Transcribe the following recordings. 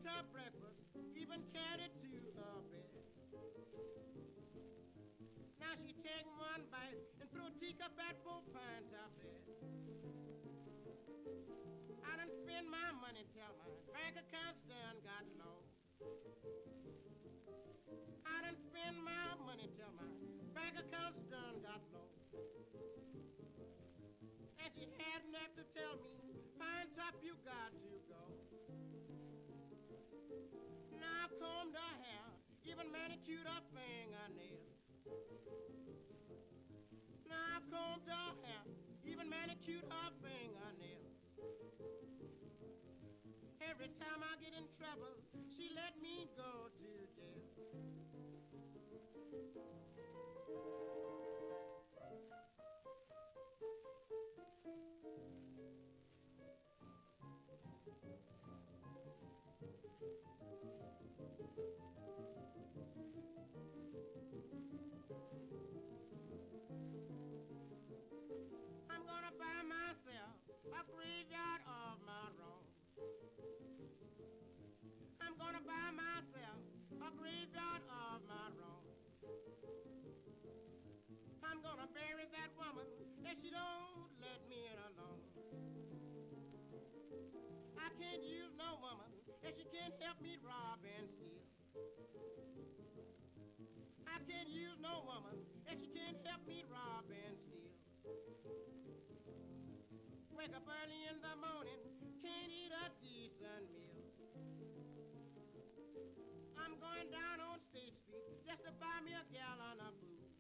cooked her breakfast, even carried it to her bed. Now she take one bite and throw a teacup at 4 pints of bed. I done spend my money till my bank account's done got low. I done spend my money till my bank account's done got low. And she had enough to tell me, Pine Top, you got to go. Now I've combed her hair, even manicured her fingernails. Now I've combed her hair, even manicured her fingernails. Every time I get in trouble, she let me go to jail. I'm gonna buy myself a graveyard of my own. I'm gonna buy myself a graveyard of my own. I'm gonna bury that woman if she don't let me in alone. I can't use no woman if she can't help me rob and steal. I can't use no woman if she can't help me rob and steal. Wake up early in the morning, can't eat a decent meal. I'm going down on State Street just to buy me a gallon of booze.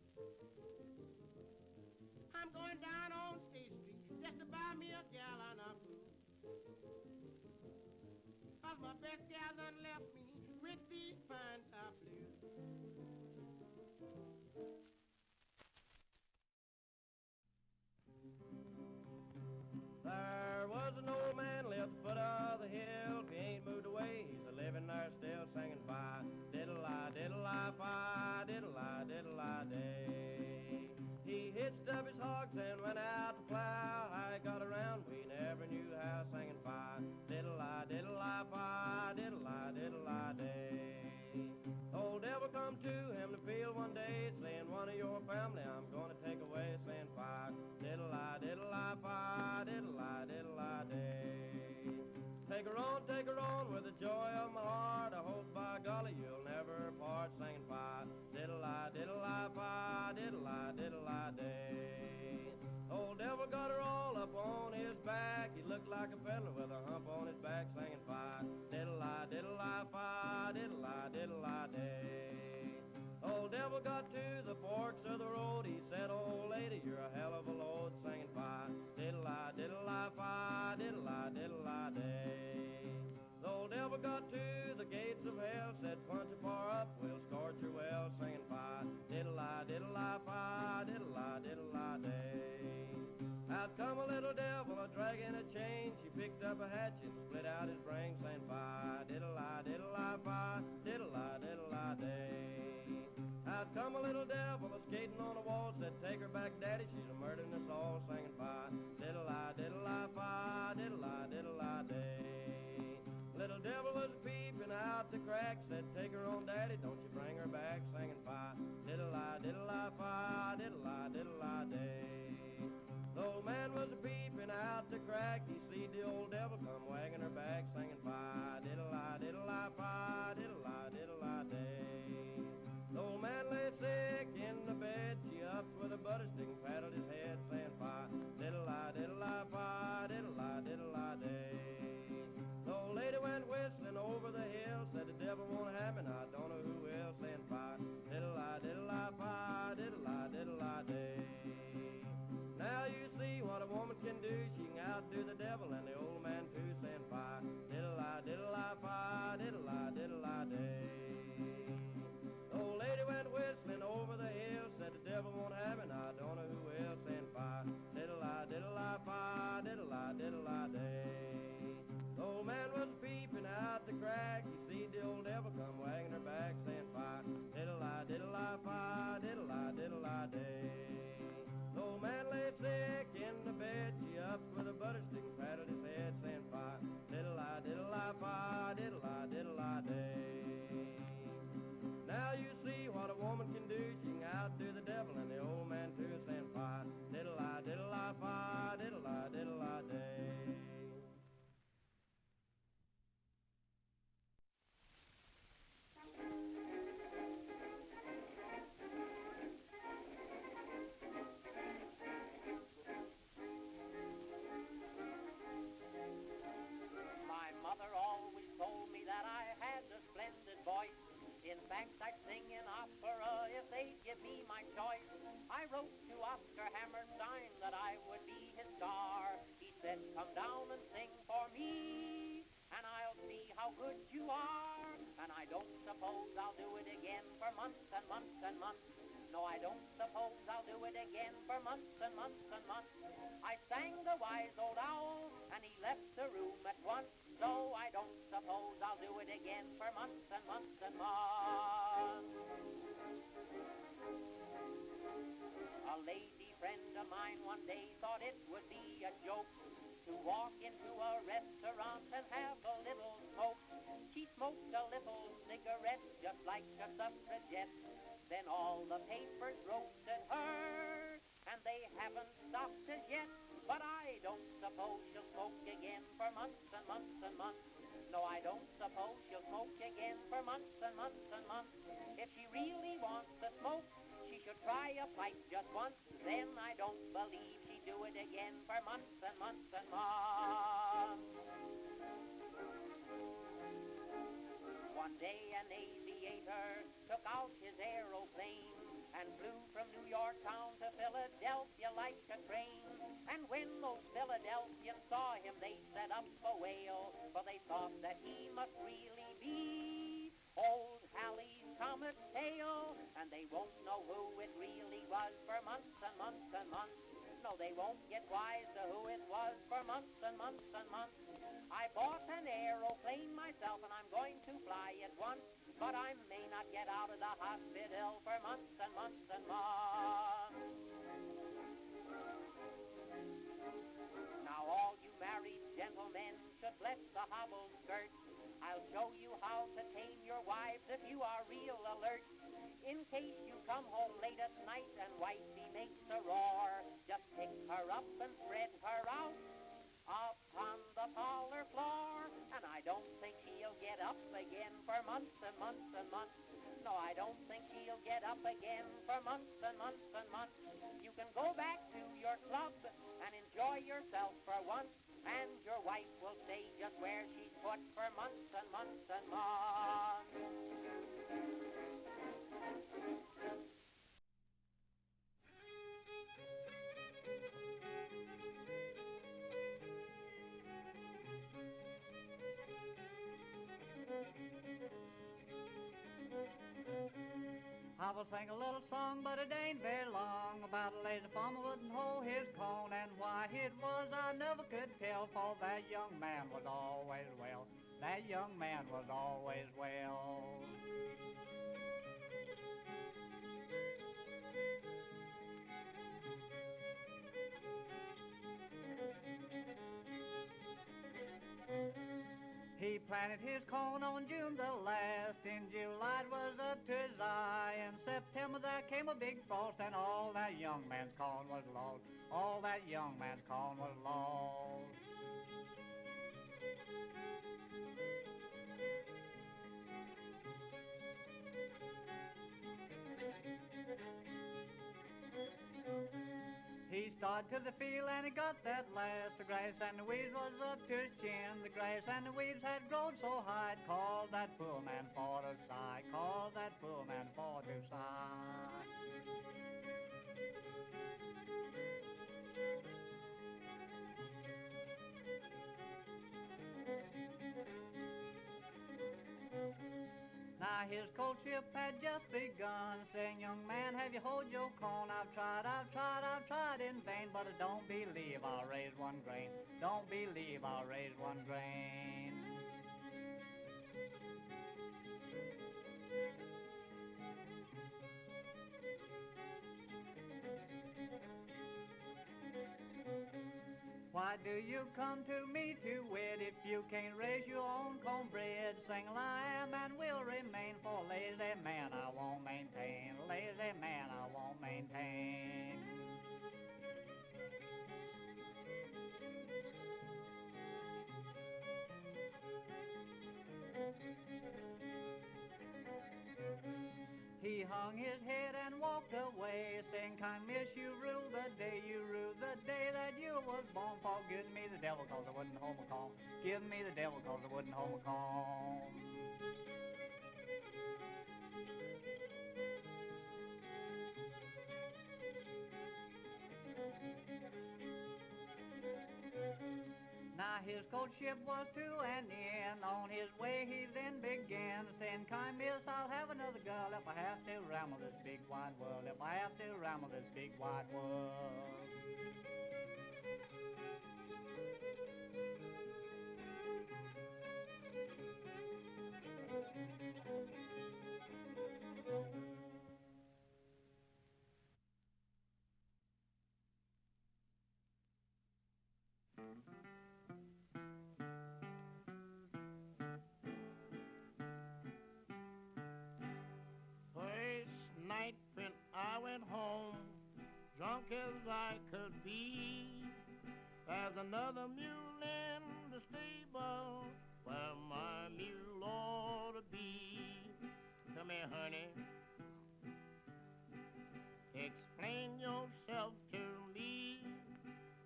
I'm going down on State Street just to buy me a gallon of booze. 'Cause my best gal done left me with these Pine Top blues. There was an old man lived at the foot of the hill. If he ain't moved away, he's a living there still, singing fi diddle-I, diddle-I, fi diddle-I, diddle-I day. He hitched up his hogs and went out to plow. How he got around, we never knew how, singing fi diddle-I, diddle-I, fi diddle-I, diddle-I day. Old devil come to him in the field one day, saying, one of your family I'm going to take away, saying fi diddle-I, diddle-I, fi diddle-I, diddle-I day. Take her on with the joy of my heart. I hope by golly you'll never part, singing fi diddle-I, diddle-I, fi diddle-I, diddle-I day. Old devil got her all up on his back. He looked like a peddler with a hump on his back, singing fi diddle-I, diddle-I, fi diddle-I, diddle-I day. Old devil got to the forks of the road. He said, old lady, you're a hell of a load, singing fi diddle-I, diddle-I, fi diddle-I, diddle-I day. The old devil got to the gates of hell, said, punch it far up, we'll scorch your well, singing fi diddle-I, diddle-I, fi diddle-I, diddle-I day. Out come a little devil a-dragging a chain. She picked up a hatchet and split out his brain, saying fi diddle-I, diddle-I, fi diddle-I, diddle-I day. Out come a little devil a-skating on the wall, said, take her back, daddy, she's a-murdering us all, singing fi diddle-I, diddle-I, fi diddle-I, diddle-I day. Little devil was peeping out the crack, said, take her on, daddy, don't you bring her back, singing fi diddle-I, diddle-I, fi diddle-I, diddle-I day. The old man was a-peeping out the crack. He seed the old devil come wagging her back, singing fi diddle-I, diddle-I, fi diddle-I, diddle-I day. The old man lay sick in the bed. She upped with a butter stick and paddled his head, saying fi diddle-I, diddle-I, fi diddle-I, diddle-I day. The old lady went whistling over the hill, said the devil won't have me, now I don't know who will, saying fi diddle-I, diddle-I, fi diddle-I, diddle-I day. Now you see what a woman can do. She can outdo the devil and the old man too, saying I wrote to Oscar Hammerstein that I would be his star. He said, come down and sing for me, and I'll see how good you are. And I don't suppose I'll do it again for months and months and months. No, I don't suppose I'll do it again for months and months and months. I sang the wise old owl, and he left the room at once. So I don't suppose I'll do it again for months and months and months. A lady friend of mine one day thought it would be a joke to walk into a restaurant and have a little smoke. She smoked a little cigarette just like a suffragette. Then all the papers roasted her, and they haven't stopped as yet. But I don't suppose she'll smoke again for months and months and months. No, I don't suppose she'll smoke again for months and months and months. If she really wants to smoke, she should try a pipe just once. Then I don't believe she'd do it again for months and months and months. One day an aviator took out his aeroplane and flew from New York town to Philadelphia like a train. And when those Philadelphians saw him, they set up a wail, for they thought that he must really be old Halley's Comet Tail. And they won't know who it really was for months and months and months. No, they won't get wise to who it was for months and months and months. I bought an aeroplane myself, and I'm going to fly it once, but I may not get out of the hospital for months and months and months. Now all you married gentlemen should bless the hobble skirt. I'll show you how to tame your wives if you are real alert. In case you come home late at night and wifey makes a roar, just pick her up and spread her out upon the parlor floor. And I don't think she'll get up again for months and months and months. No, I don't think she'll get up again for months and months and months. You can go back to your club and enjoy yourself for once, and your wife will stay just where she's put for months and months and months. I will sing a little song, but it ain't very long, about a lazy farmer wouldn't hold his corn, and why it was I never could tell, for that young man was always well. That young man was always well. He planted his corn on June the last. In July it was up to his eye. In September there came a big frost, and all that young man's corn was lost. All that young man's corn was lost. He started to the field and he got that last. The grass and the weeds was up to his chin. The grass and the weeds had grown so high, it called that poor man for to sigh. Called that poor man for to sigh. Now his courtship had just begun, saying, young man, have you hoed your corn? I've tried in vain, but I don't believe I'll raise one grain. Don't believe I'll raise one grain. Why do you come to me to wed if you can't raise your own cornbread? Single I am and will remain, for lazy man I won't maintain. Lazy man I won't maintain. He hung his head and walked away, saying, kind miss, you rule the day that you was born. Forgive me the devil, cause I wouldn't home a corn. Give me the devil, cause I wouldn't home a corn. why his courtship was to an end. On his way he then began, saying, kind miss, I'll have another girl if I have to ramble this big wide world, if I have to ramble this big wide world. First night when I went home, drunk as I could be, there's another mule in the stable where my mule ought to be. Come here, honey. Explain yourself to me.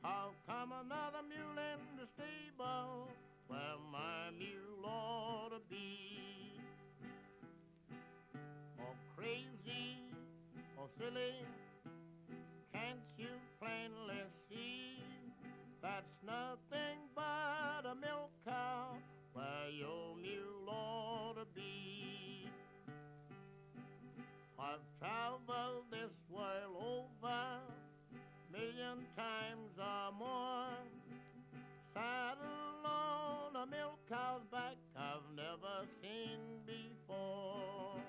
How come another mule in the stable where my mule ought to be? Or crazy, or silly, can't you plainly see that's nothing but a milk cow where your mule ought to be? I've traveled this world over 1,000,000 times or more, saddle on a milk cow's back I've never seen before.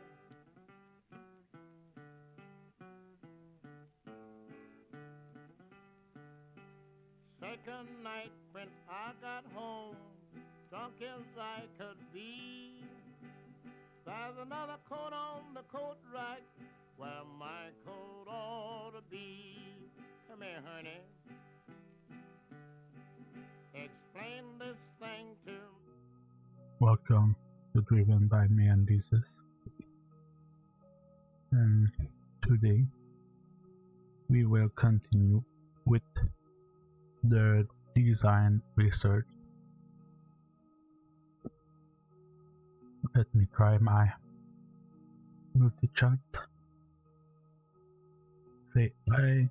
Second night when I got home, drunk as I could be, there's another coat on the coat rack where my coat ought to be. Come here, honey. Explain this thing to me. Welcome to Driven by Me and Jesus. And today we will continue with the design research. Let me try my multi-chat. Say I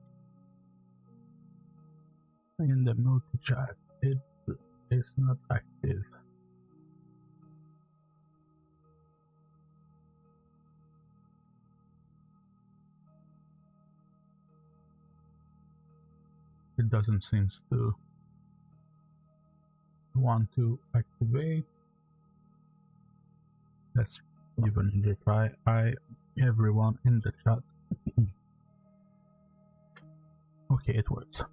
in the multi-chat. It is not active. It doesn't seem to want to activate. Let's give it a try. Hi everyone in the chat. Okay, it works.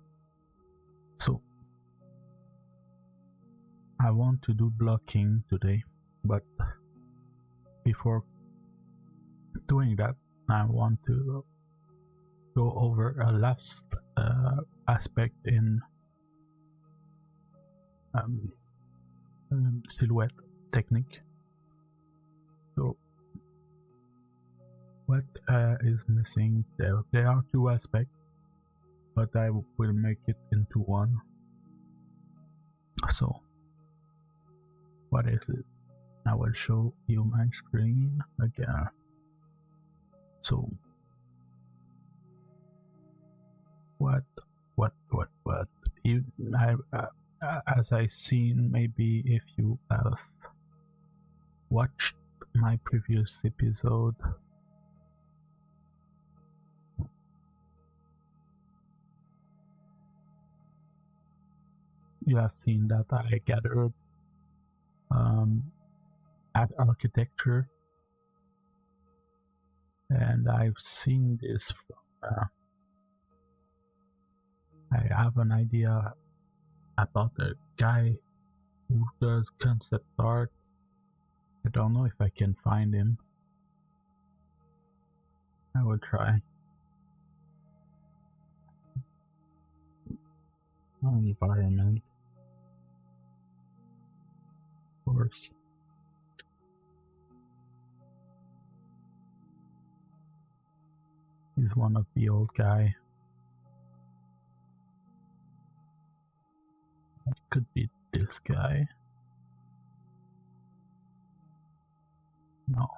So I want to do blocking today, but before doing that I want to go over a last aspect in silhouette technique. So what is missing there? There are two aspects, but I will make it into one. So what is it? I will show you my screen again. So what you as I seen, maybe if you have watched my previous episode, you have seen that I gathered at architecture, and I've seen this from I have an idea about a guy who does concept art. I don't know if I can find him. I will try. Environment. Of course. He's one of the old guy. It could be this guy. No.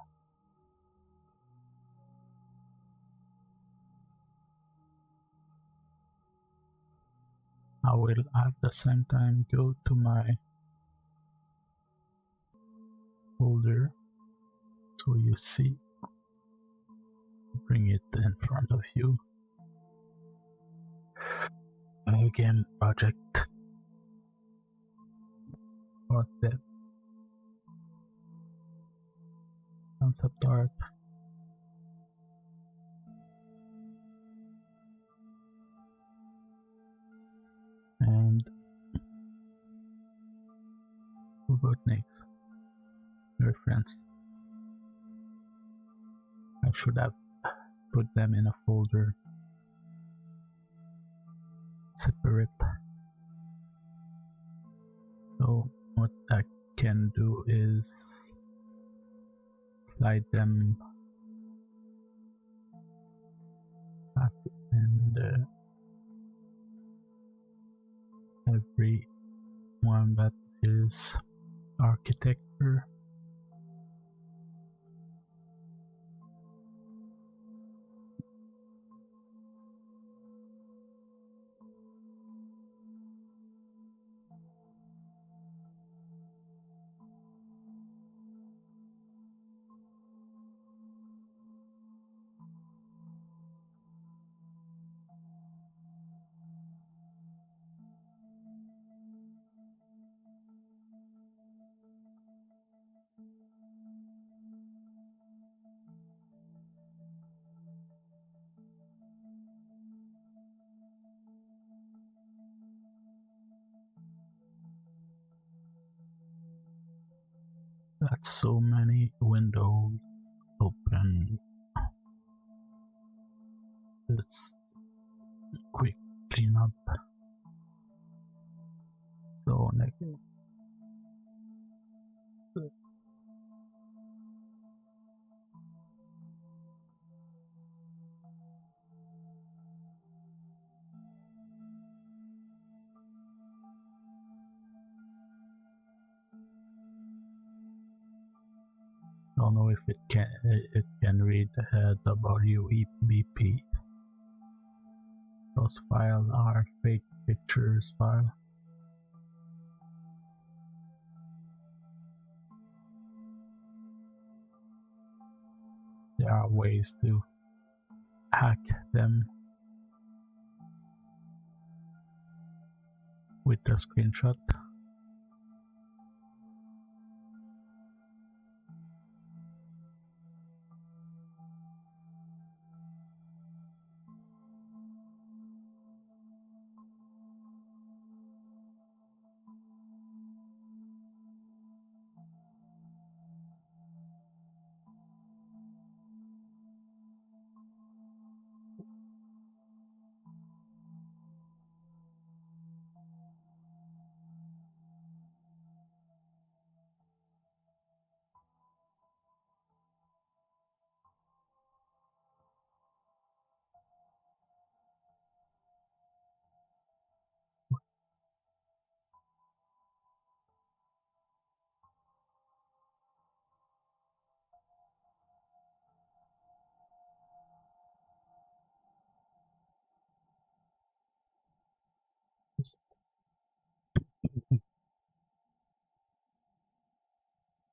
I will at the same time go to my folder so you see, bring it in front of you. Game project or the concept art. And who got next? Reference. I should have put them in a folder separate. So what I can do is slide them back, and every one that is architecture That's so many windows open. Let's quick clean up. So next, don't know if it can read WEBP. Those files are fake pictures file. There are ways to hack them with the screenshot.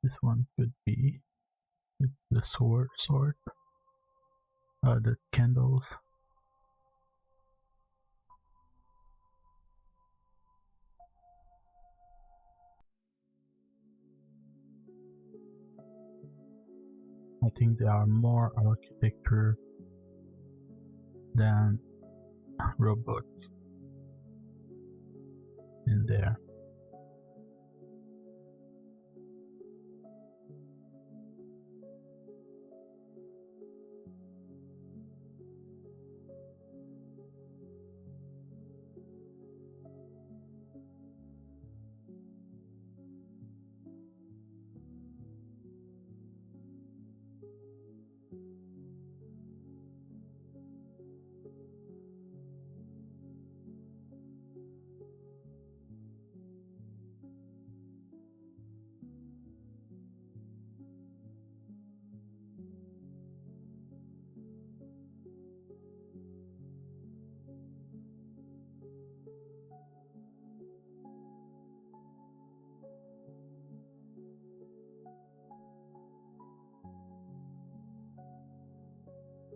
This one could be, it's the sword, the candles. I think there are more architecture than robots in there.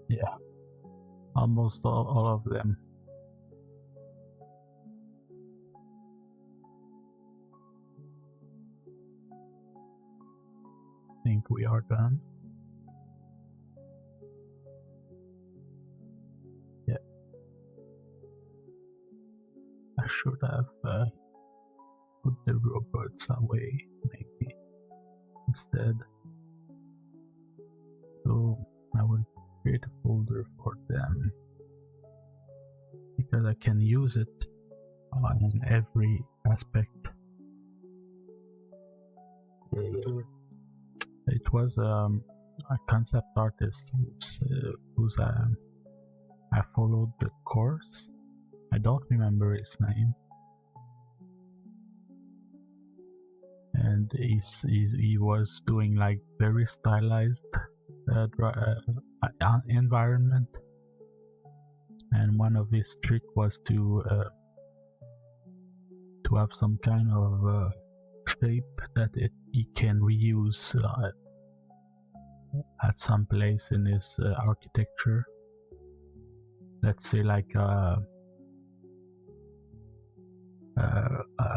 Yeah, almost all of them. I think we are done. Yeah. I should have put the robots away, maybe, instead. So I will create a folder for them, because I can use it on every aspect. It was a concept artist who's I followed the course. I don't remember his name, and he was doing like very stylized environment, and one of his trick was to have some kind of shape that he can reuse at some place in his architecture. Let's say like a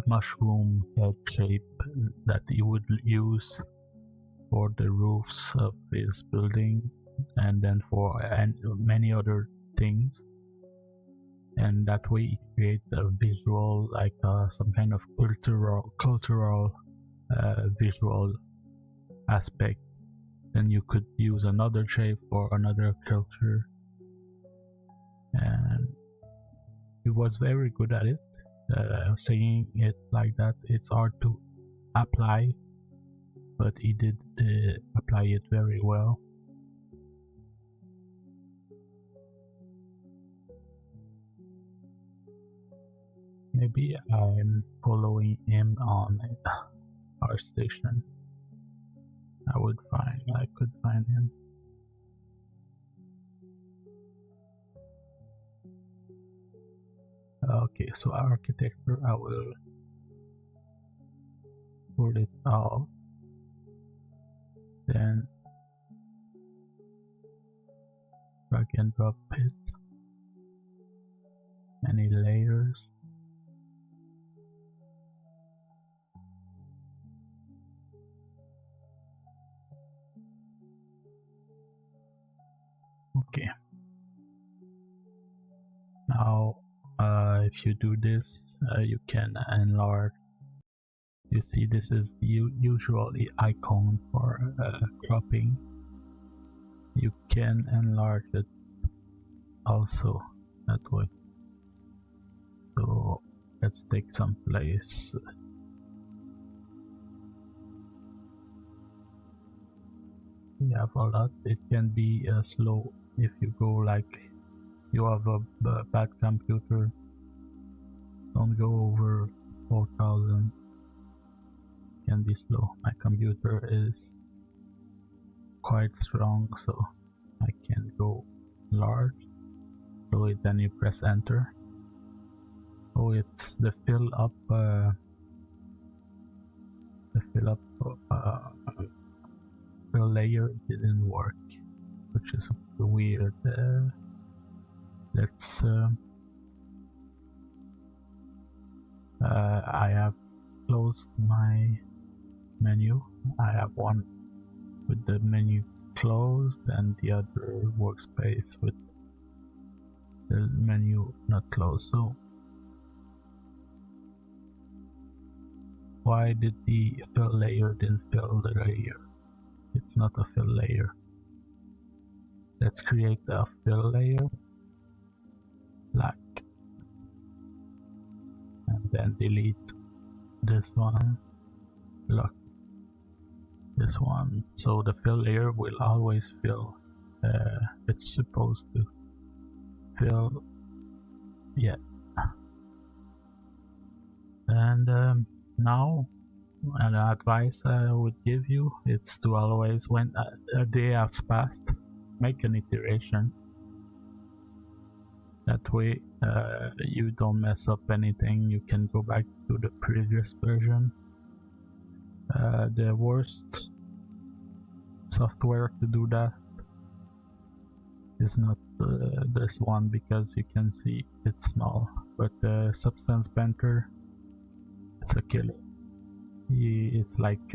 mushroom head shape that he would use for the roofs of his building, and then for many other things. And that way he create a visual, like some kind of cultural visual aspect. Then you could use another shape for another culture, and he was very good at it. Saying it like that, it's hard to apply, but he did apply it very well. Maybe I'm following him on our station. I could find him. Okay, so architecture, I will pull it out, then drag and drop it. Any layers? Okay. Now, if you do this, you can enlarge. You see, this is the usual icon for cropping. You can enlarge it also that way. So let's take some place. We have a lot. It can be slow if you go like you have a bad computer. Don't go over 4000. Can be slow. My computer is quite strong, so I can go large. So then you press enter. Oh, it's the fill up fill layer didn't work, which is weird. Let's I have closed my menu. I have one with the menu closed and the other workspace with the menu not closed. So why did the fill layer didn't fill the layer? It's not a fill layer. Let's create a fill layer, black, and then delete this one, lock this one. So the fill layer will always fill. It's supposed to fill, yeah. And now an advice I would give you, it's to always, when a day has passed, make an iteration. That way you don't mess up anything. You can go back to the previous version. The worst software to do that is not this one because you can see it's small, but the Substance Painter, it's a killer. It's like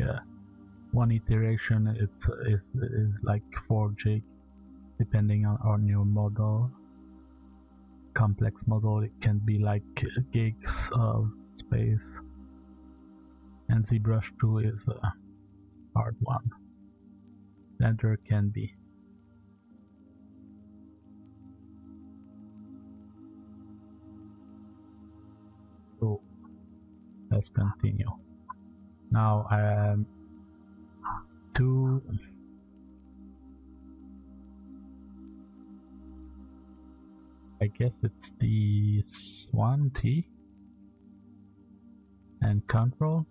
one iteration is like 4 gig depending on your model. Complex model, it can be like gigs of space, and ZBrush 2 is a hard one. Blender can be. So let's continue. Now I am I guess it's the 1T and Control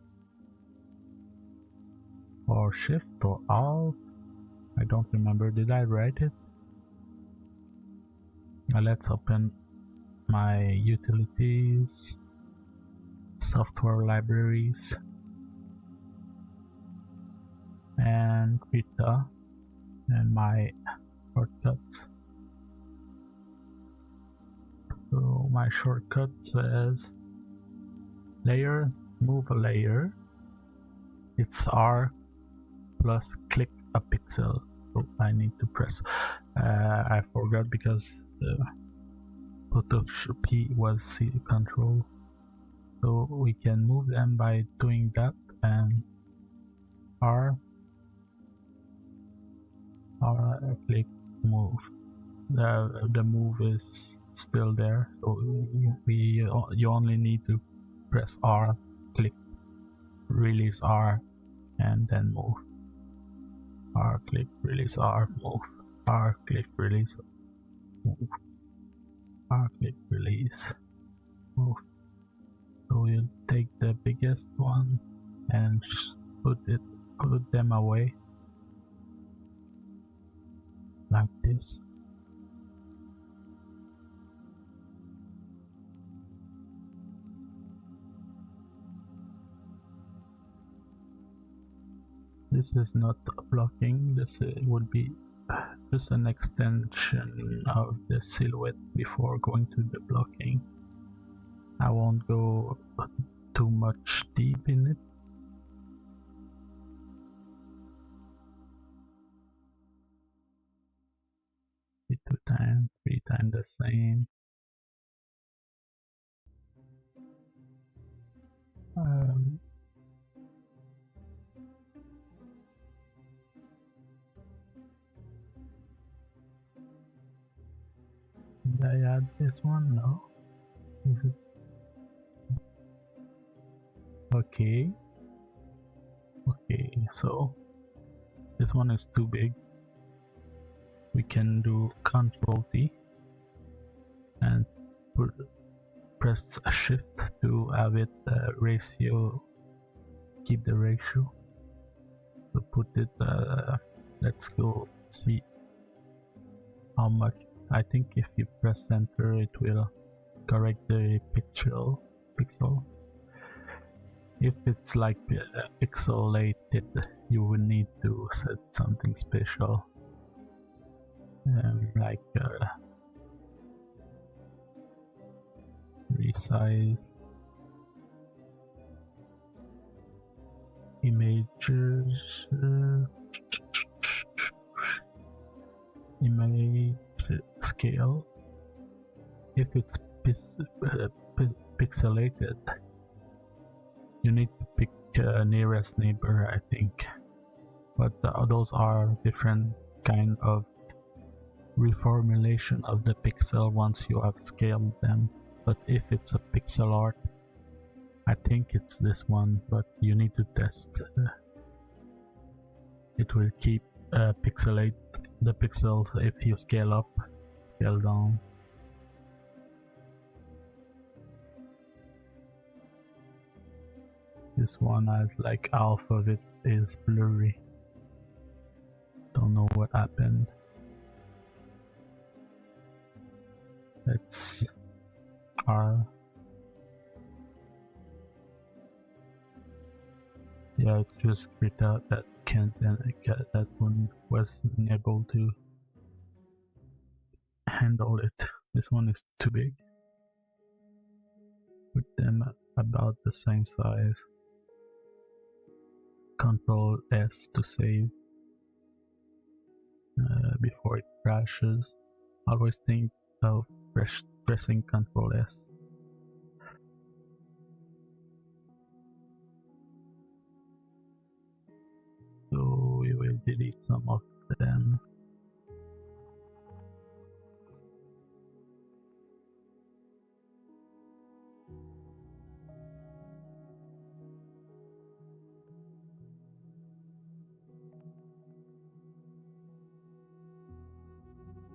or Shift or Alt. I don't remember. Did I write it? Now let's open my utilities, software libraries, and Vita, and my shortcuts. So my shortcut says layer, move a layer. It's R plus click a pixel. So I need to press. I forgot because the P was C control. So we can move them by doing that, and R click move. The move is still there, so you only need to press R, click, release R, and then move. R click, release R, move. R click, release, move. R click, release, move. So you take the biggest one and put them away like this. This is not blocking, this would be just an extension of the silhouette before going to the blocking. I won't go too much deep in it. Two times, 3 times the same. Did I add this one? No. Is it? Okay. Okay, so this one is too big. We can do Ctrl T and press a Shift to have it ratio. Keep the ratio. So put it. Let's go see how much. I think if you press enter, it will correct the pixel. If it's like pixelated, you will need to set something special, like resize images, image scale. If it's pixelated, you need to pick nearest neighbor, I think, but those are different kind of reformulation of the pixel once you have scaled them. But if it's a pixel art, I think it's this one, but you need to test. It will keep pixelate the pixels if you scale up, scale down. This one has like half of it is blurry. Don't know what happened. Let's R. Yeah, it just spit out that can't, and that one wasn't able to. handle it. This one is too big. Put them about the same size. Control S to save before it crashes. Always think of pressing Control S. So we will delete some of them.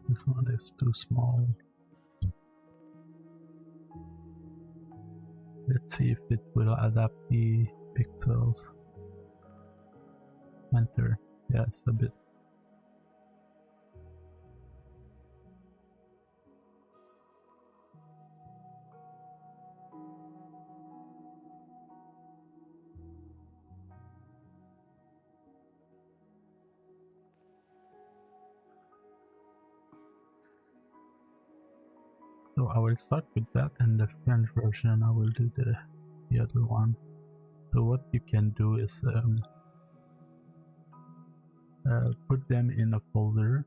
This one is too small. Let's see if it will adapt the pixels. Enter. Yes, a bit. So I will start with that, and the French version I will do the other one. So what you can do is put them in a folder.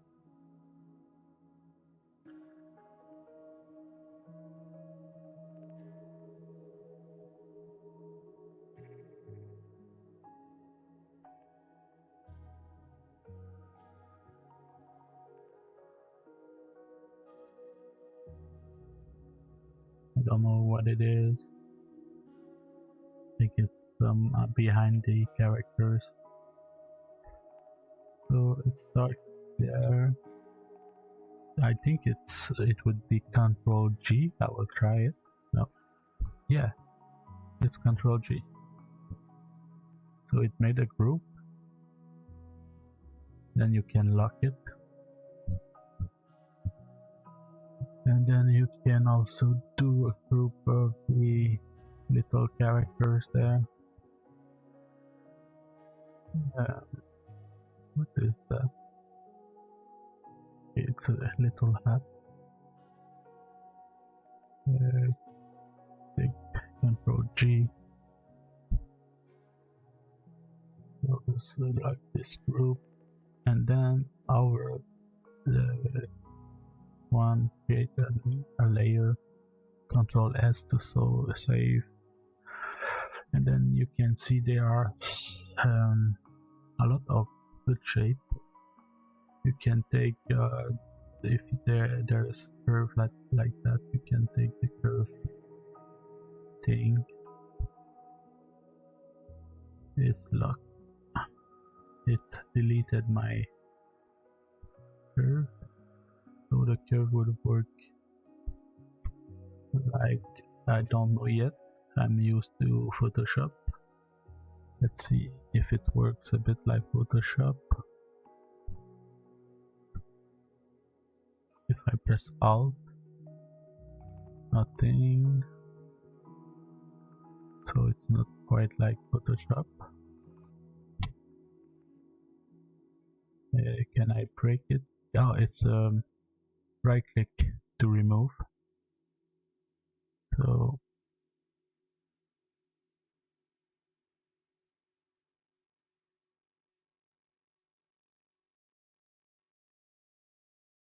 I don't know what it is. I think it's behind the characters. So it starts there. I think it would be Control G. I will try it. No. Yeah. It's Control G. So it made a group. Then you can lock it. And then you can also do a group of the little characters there. What is that? It's a little hat. Big Control G. So this will like this group, and then over the one create a layer. Control S to save, and then you can see there are a lot of good shape. You can take if there is a curve like that, you can take the curve thing. It's locked. It deleted my curve, so the curve would work like, I don't know yet. I'm used to Photoshop. Let's see if it works a bit like Photoshop. If I press Alt, nothing. So it's not quite like Photoshop. Can I break it? Oh, it's right click to remove. So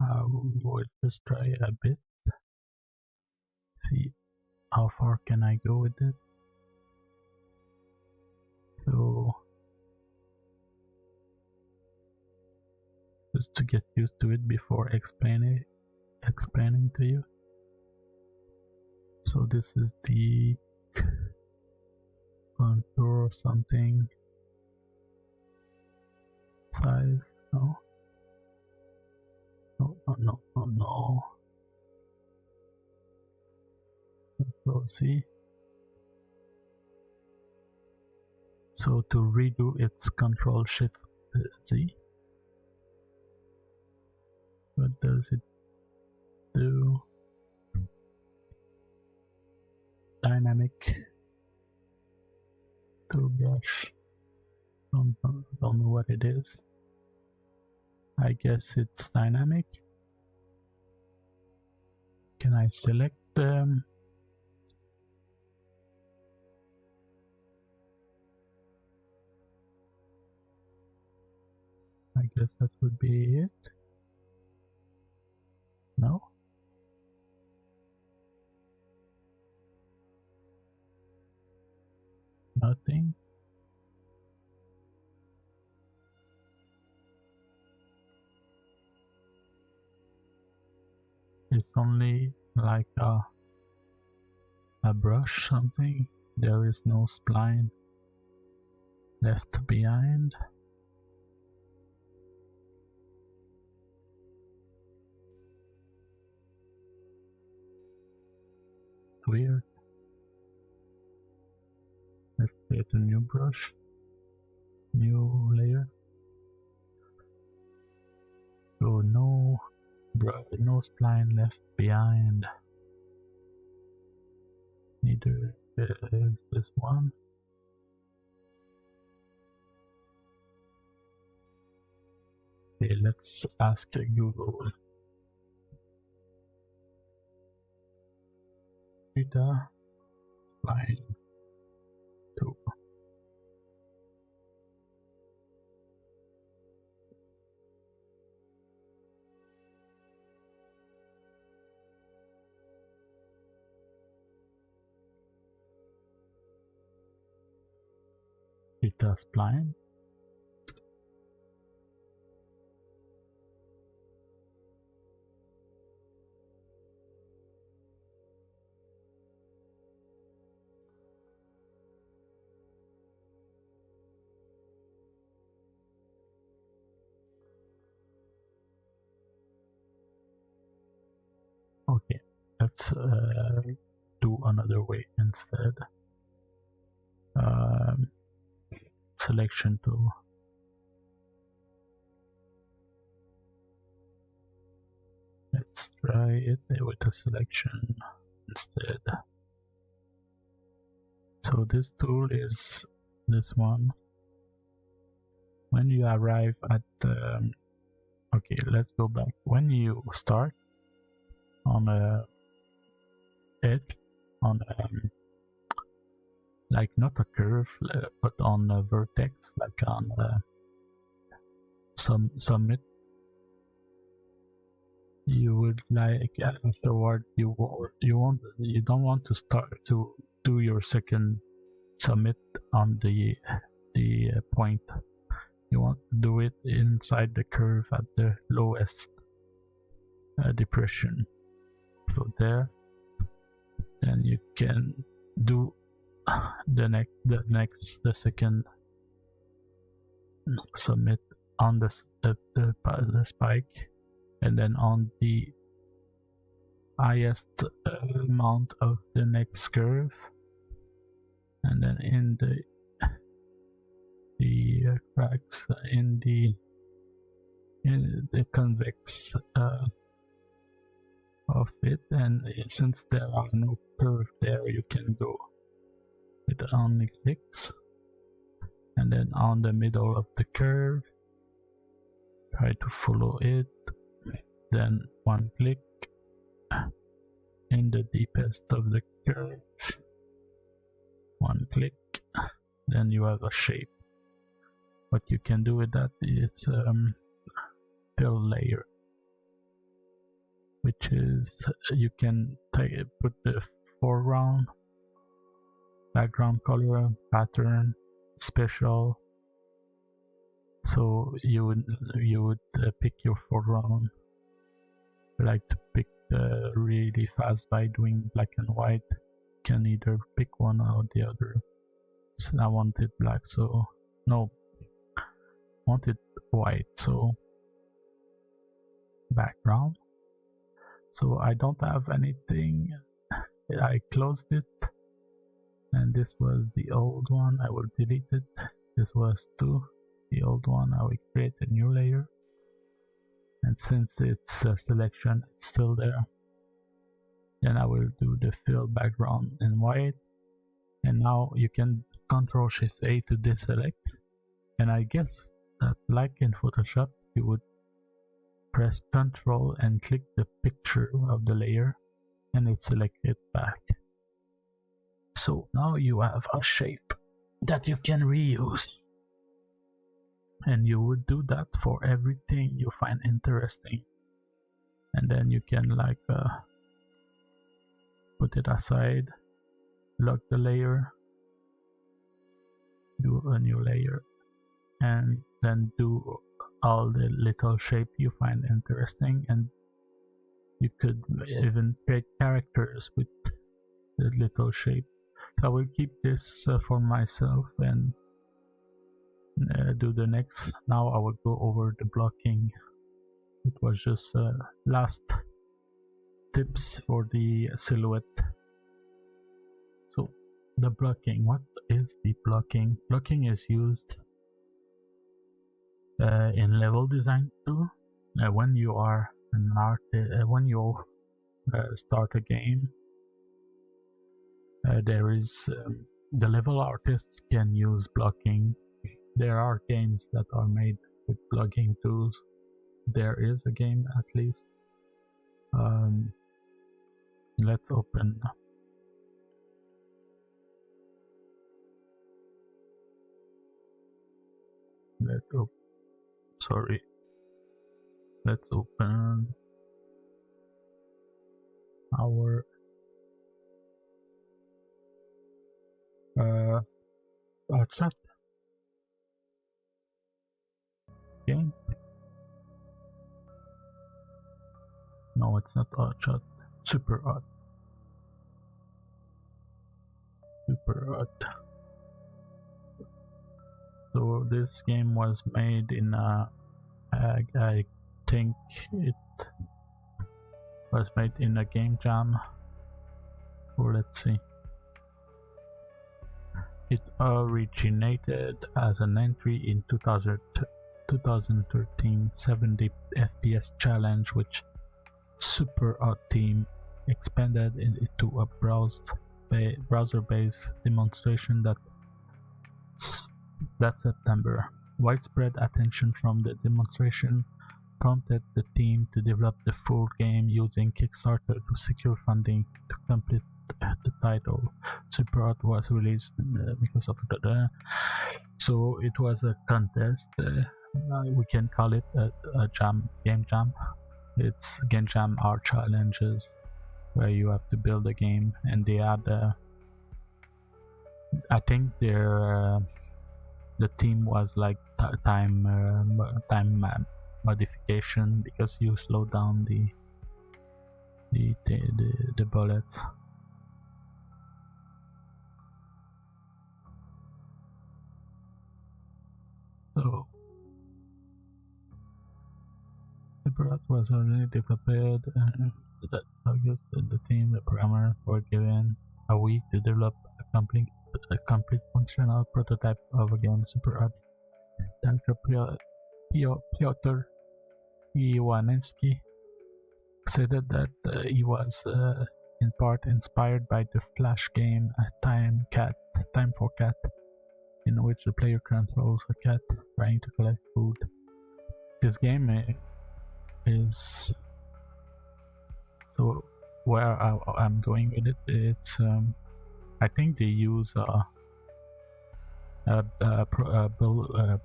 I will just try a bit. See how far can I go with it. So just to get used to it before explaining to you. So this is the contour or something size. No. No. Control C. So to redo it's Control Shift Z. What does it do? Dynamic to brush. Don't know what it is. I guess it's dynamic. can I select them? I guess that would be it. No? Nothing? It's only like a brush something. There is no spline left behind. It's weird. Let's create a new brush, new layer. So no spline left behind. Neither is this one. Okay, let's ask Google. Data spline 2. Data spline. Okay, let's do another way instead. Selection tool. Let's try it with a selection instead. So this tool is this one. When you arrive at okay, let's go back. When you start on a edge, on like not a curve, but on a vertex, like on some summit, you would like afterward you don't want to start to do your second summit on the point. You want to do it inside the curve at the lowest depression. So there, then you can do the second summit on the spike, and then on the highest amount of the next curve, and then in the cracks in the convex of it. And since there are no curve there, you can go with only clicks, and then on the middle of the curve try to follow it, then one click in the deepest of the curve, one click, then you have a shape. What you can do with that is fill layer, which is you can put the foreground, background color, pattern, special. So you would pick your foreground. I like to pick really fast by doing black and white. You can either pick one or the other. So I wanted black, so no, wanted white, so background. So I don't have anything. I closed it, and this was the old one. I will delete it. This was the old one. I will create a new layer, and since it's a selection, it's still there. Then I will do the fill background in white, and now you can Ctrl+Shift+A to deselect. And I guess that, like in Photoshop, you would press Ctrl and click the picture of the layer, and it selects it back. So now you have a shape that you can reuse, and you would do that for everything you find interesting, and then you can like put it aside, lock the layer, do a new layer, and then do all the little shape you find interesting. And you could even create characters with the little shape. So I will keep this for myself and do the next. Now I will go over the blocking. It was just last tips for the silhouette. So the blocking, what is the blocking? Blocking is used in level design too. When you are an artist, when you start a game, there is the level artists can use blocking. There are games that are made with blocking tools. There is a game at least. Let's open. Let's open our chat game. No, it's not our chat. Super odd. So this game was made in I think it was made in a game jam. So let's see. It originated as an entry in 2013 70 FPS challenge, which Super Odd team expanded into a browser-based demonstration that September. Widespread attention from the demonstration prompted the team to develop the full game using Kickstarter to secure funding to complete the title. Super Odd was released because of so it was a contest. We can call it a game jam. It's game jam are challenges where you have to build a game, and they had I think the team was like time modification, because you slow down the bullets. So the product was already developed that August. The team, the programmer, were given a week to develop a complete functional prototype of a game. Super Odd director Piotr Iwanowski said that he was in part inspired by the Flash game Time for Cat, in which the player controls a cat trying to collect food. This game is so where I'm going with it. It's I think they use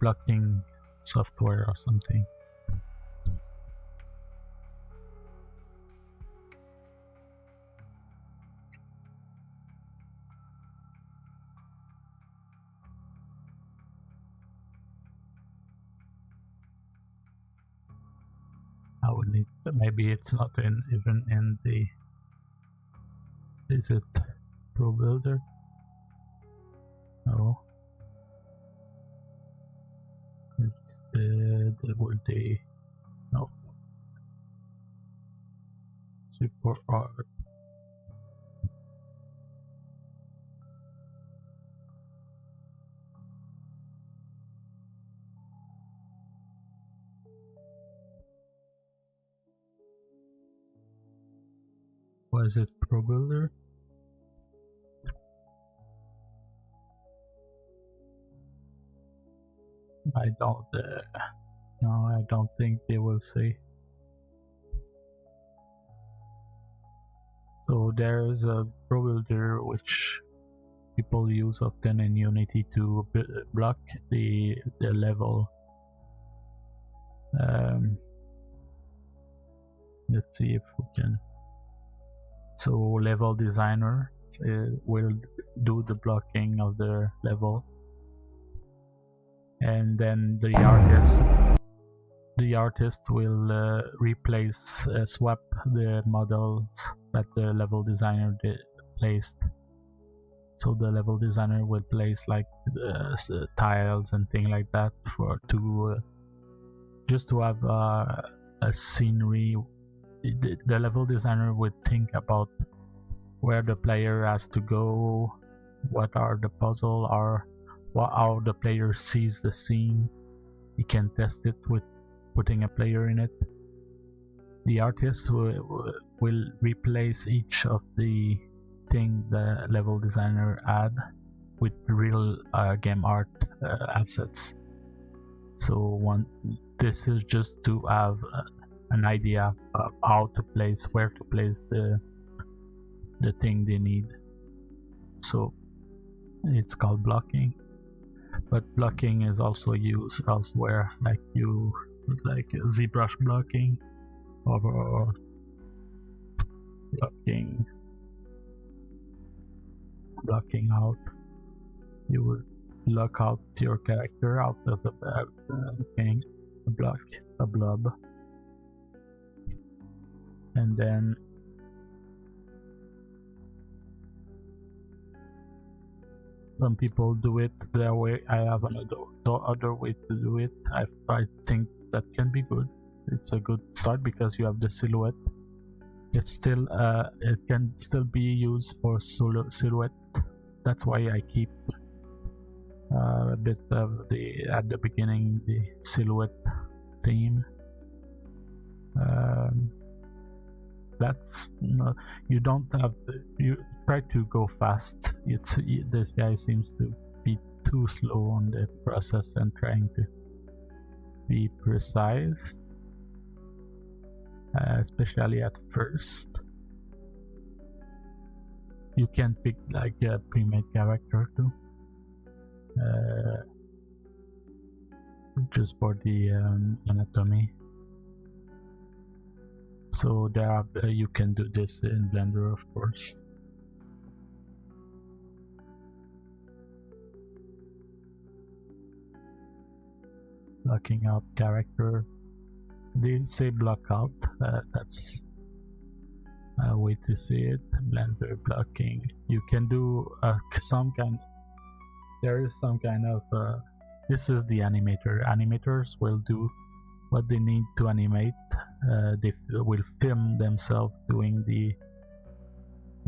blocking software or something. I would need, maybe it's not even in the. Is it Pro Builder? No. Is would they? No. Super Odd. Was it Pro Builder? I don't. No, I don't think they will say. So there is a pro builder which people use often in Unity to block the level. Let's see if we can. So level designer will do the blocking of the level, and then the artist will replace swap the models that the level designer placed. So the level designer will place like tiles and things like that just to have a scenery. The level designer would think about where the player has to go, what are the puzzle, or how the player sees the scene. He can test it with putting a player in it. The artist will replace each of the thing the level designer had with real game art assets. So this is just to have an idea of where to place the thing they need. So it's called blocking, but blocking is also used elsewhere, like ZBrush blocking or blocking out. You would block out your character out of the thing, a blob, and then some people do it their way. I have another way to do it. I think that can be good. It's a good start because you have the silhouette. It's still it can still be used for silhouette. That's why I keep a bit of at the beginning the silhouette theme. That's you don't have you try to go fast. This guy seems to be too slow on the process and trying to be precise, especially at first. You can pick like a pre-made character too, just for the anatomy. So you can do this in Blender, of course. Blocking out character. They say blockout. That's a way to see it. Blender blocking. You can do some kind. There is some kind of. This is the animator. Animators will do what they need to animate. They will film themselves doing the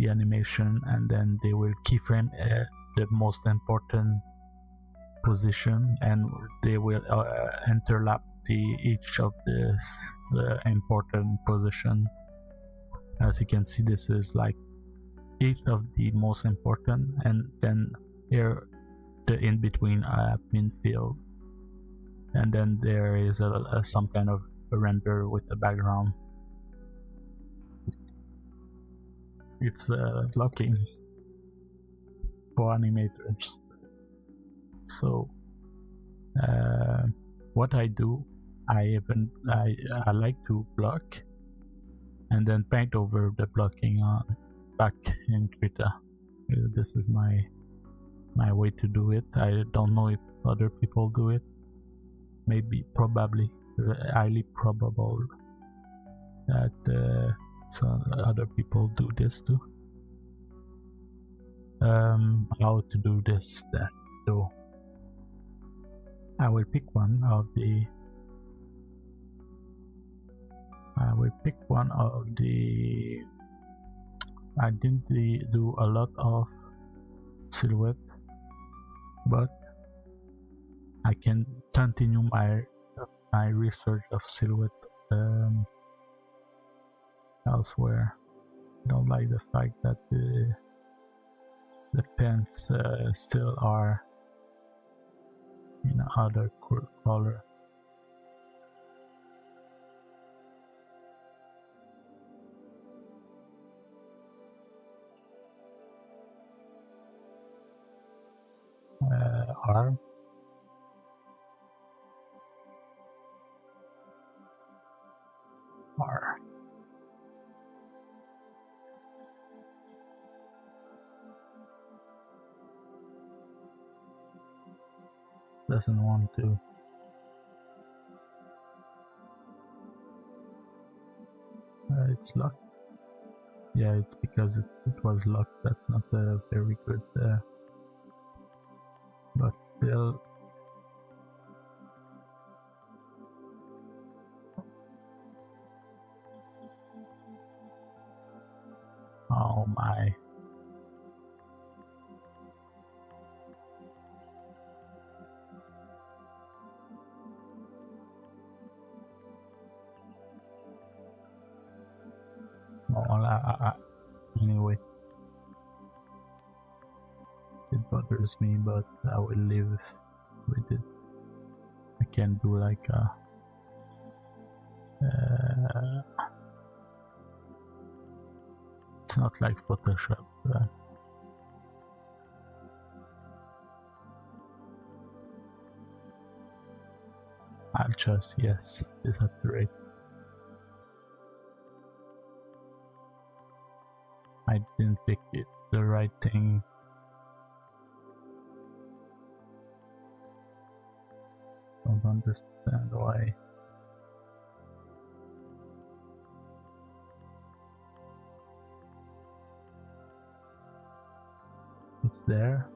animation, and then they will keyframe the most important position, and they will interlap each of the important position. As you can see, this is like each of the most important, and then here the in between admin field, and then there is some kind of a render with a background. It's blocking for animators. So what I do, I like to block and then paint over the blocking back in Krita. This is my way to do it. I don't know if other people do it. Maybe, probably, highly probable that some other people do this too. How to do this then? So I will pick one of the. I didn't do a lot of silhouette, but I can continue my research of silhouette elsewhere. I don't like the fact that the pens still are in other color. R. R. Doesn't want to. It's locked. Yeah, it's because it was locked. That's not a very good, but still. Oh my. Well, anyway, it bothers me, but I will live with it. I can do like a it's not like Photoshop. I'll just, yes, desaturate. I didn't pick it, the right thing. Don't understand why. It's there.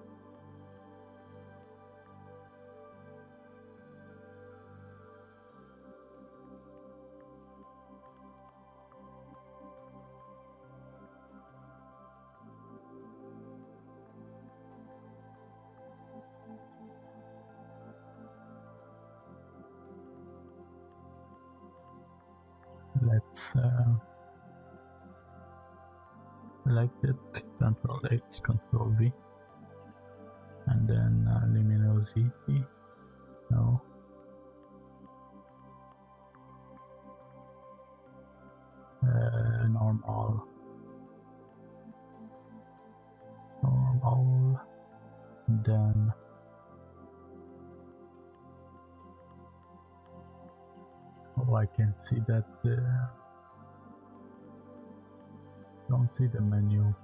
Let's select it, Control X, Control V, and then luminosity. No. Normal. Normal. And then oh, I can see that. Don't see the menu.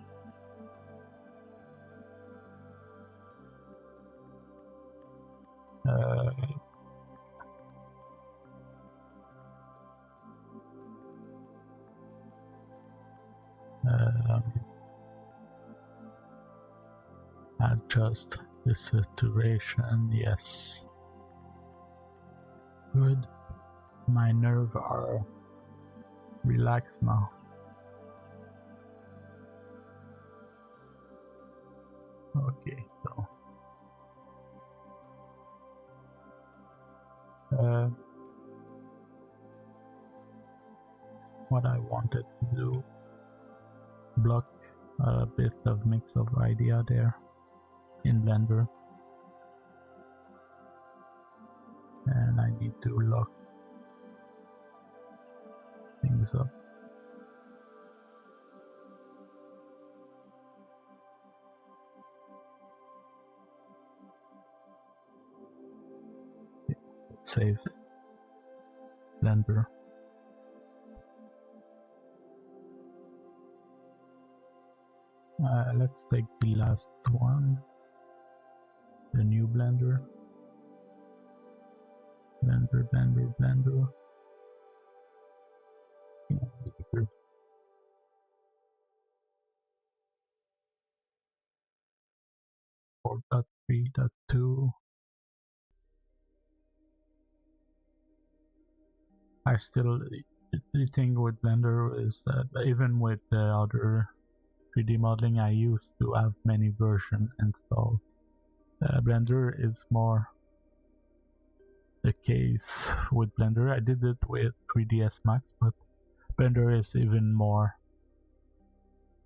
Adjust the saturation, yes. Good. My nerves are relaxed now. Okay, so what I wanted to do, block a bit of mix of idea there in Blender, and I need to lock things up. Save Blender. Let's take the last one, the new Blender. Blender. Yeah, 4.3.2. I still, the thing with Blender is that even with the other 3D modeling I used to have many versions installed, Blender is more the case with Blender. I did it with 3ds Max, but Blender is even more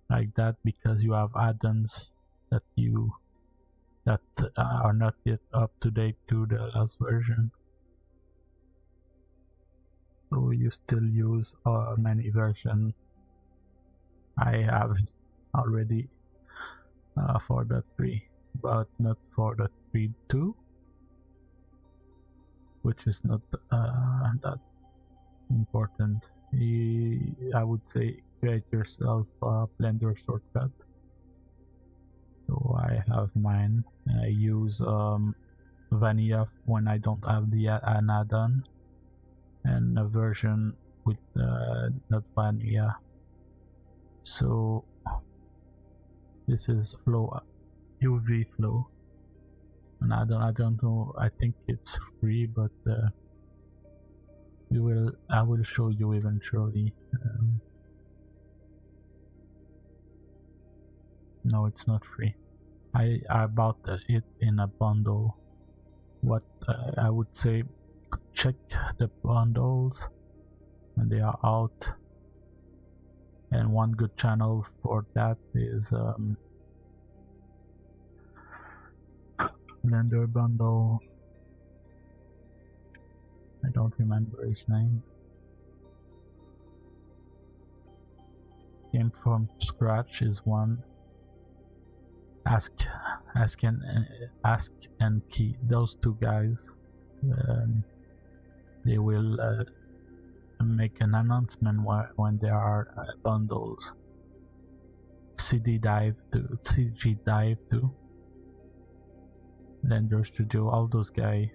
like that because you have add-ons that are not yet up to date to the last version. So you still use many versions. I have already 4.3. but not for the 3.2, which is not that important. I would say create yourself a Blender shortcut. So I have mine. I use vanilla when I don't have an add-on, and a version with not vanilla. So this is flow, UV flow, and I don't know. I think it's free, but I will show you eventually. No, it's not free. I bought it in a bundle. What I would say, check the bundles when they are out. And one good channel for that is Blender Bundle. I don't remember his name. Game from Scratch is one. Ask and Key. Those two guys. They will make an announcement when there are bundles. CG Dive too. Blender Studio, all those guys.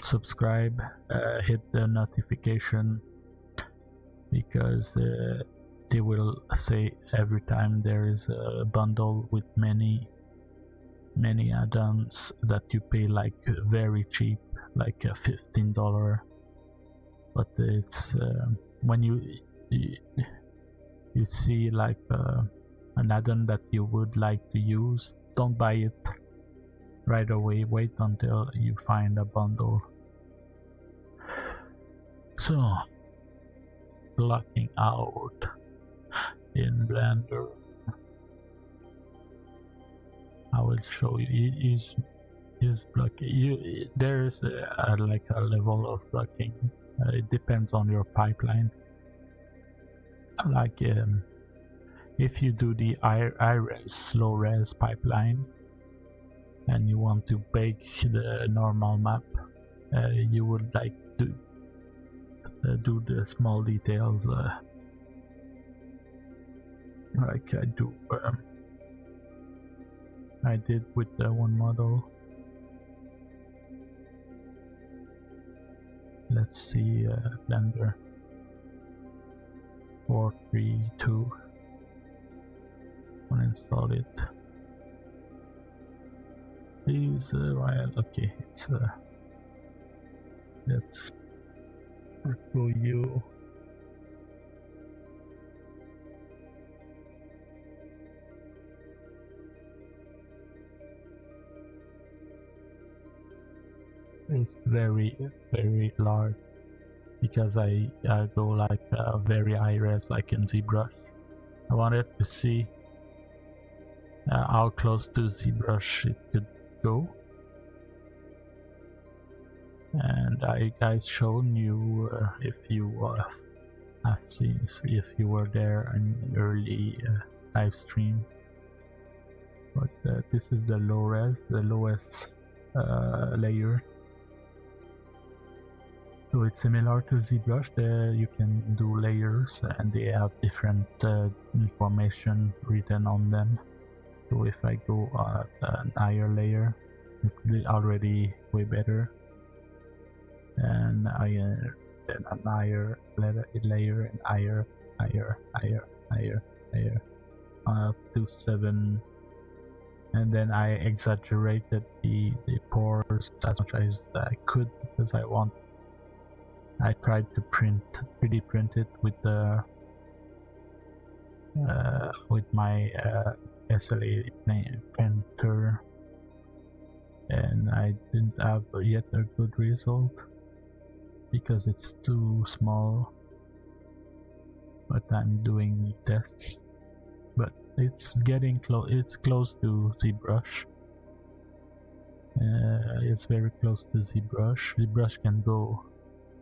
Subscribe, hit the notification, because they will say every time there is a bundle with many add-ons that you pay like very cheap, like $15. But it's when you see like an add-on that you would like to use, don't buy it right away. Wait until you find a bundle. So, blocking out in Blender. I will show you. Is blocking. There is like a level of blocking. It depends on your pipeline. Like if you do the iRes slow res pipeline and you want to bake the normal map, you would like to do the small details like I did with the one model. Let's see, Blender 4.3.2. Uninstall it. Please, while okay, it's let's show you. It's very large because I go like very high res, like in ZBrush. I wanted to see how close to ZBrush it could go, and I shown you if you have seen, if you were there in early live stream. But this is the low res, the lowest layer. So it's similar to ZBrush. You can do layers and they have different information written on them. So if I go an higher layer, it's already way better. And then an higher layer and higher, up to 7. And then I exaggerated the pores as much as I could because I tried to 3D print it with the with my SLA printer, and I didn't have yet a good result because it's too small. But I'm doing tests. But it's getting close. It's close to ZBrush. It's very close to ZBrush. ZBrush can go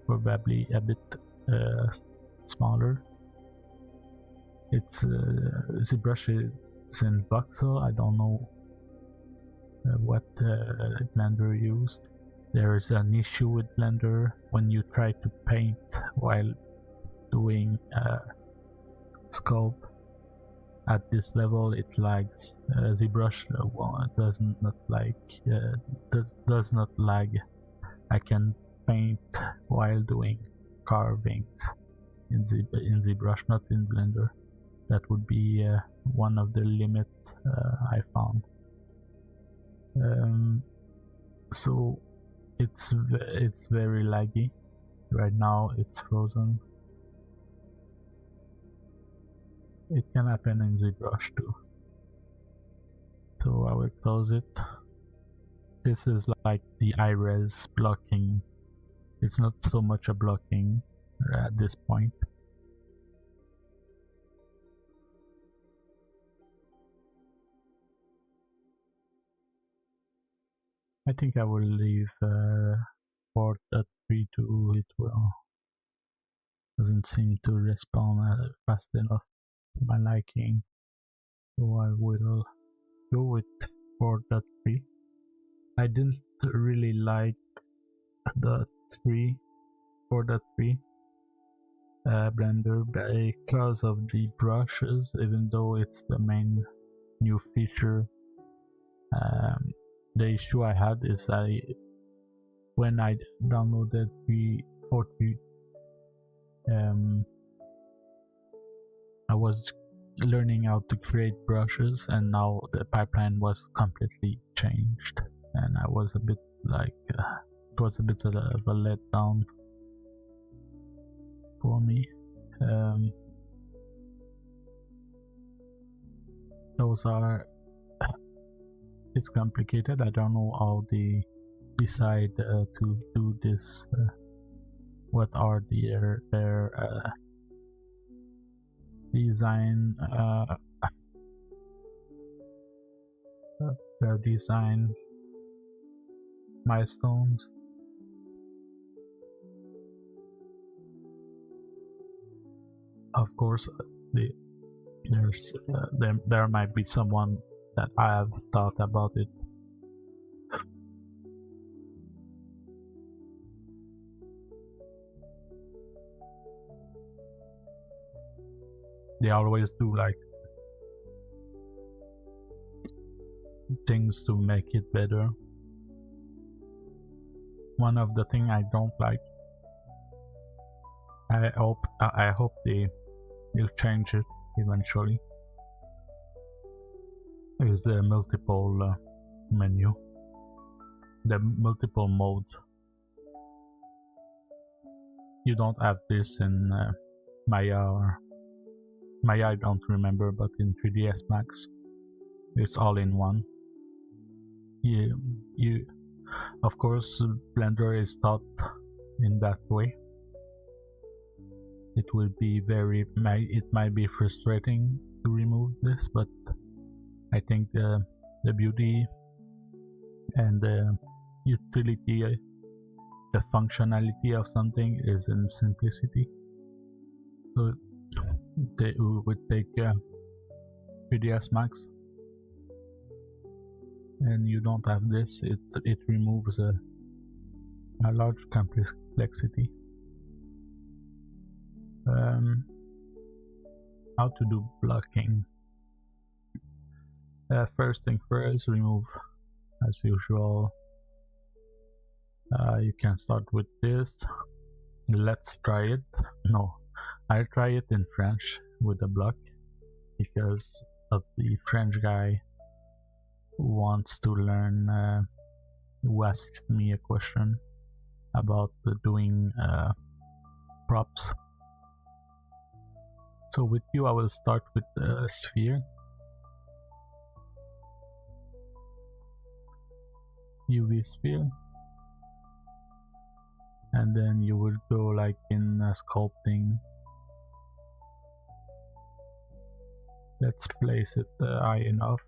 probably a bit smaller. It's ZBrush is in voxel. I don't know what Blender used. There is an issue with Blender when you try to paint while doing sculpt. At this level it lags. ZBrush does not lag. I can paint while doing carvings in ZBrush, not in Blender. That would be one of the limit I found. So it's very laggy. Right now it's frozen. It can happen in ZBrush too. So I will close it. This is like the iRes blocking. It's not so much a blocking at this point. I think I will leave 4.3 to it will. Doesn't seem to respawn fast enough to my liking. So I will go with 4.3. I didn't really like the 4.3 Blender because of the brushes, even though it's the main new feature. The issue I had is when I downloaded 3.3, I was learning how to create brushes, and now the pipeline was completely changed, and I was a bit like it was a bit of a letdown for me. Those are it's complicated. I don't know how they decide to do this. What are their design their design milestones? Of course, there might be someone that I have thought about it. They always do like things to make it better. One of the things I don't like, I hope they will change it eventually, is the multiple menu, the multiple modes. You don't have this in Maya or Maya, I don't remember, but in 3ds Max it's all in one. You of course Blender is taught in that way. It will be it might be frustrating to remove this, but I think the beauty and the utility, the functionality of something is in simplicity. So they would take 3ds Max and you don't have this, it removes a large complexity. How to do blocking? First thing first, remove as usual. You can start with this. Let's try it. No, I try it in French with a block because of the French guy who wants to learn, who asked me a question about doing props. So with you, I will start with a sphere. UV sphere. And then you will go like in sculpting. Let's place it high enough.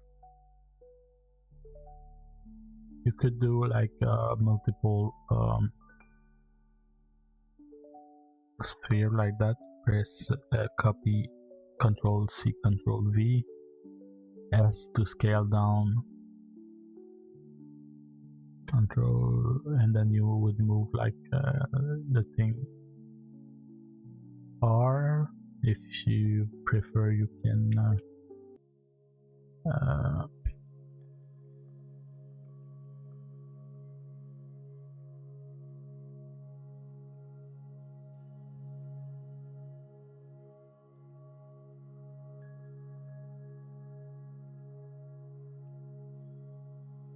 You could do like multiple sphere like that. Press copy, Control C, Control V, S to scale down, Control, and then you would move like the thing. Or if you prefer, you can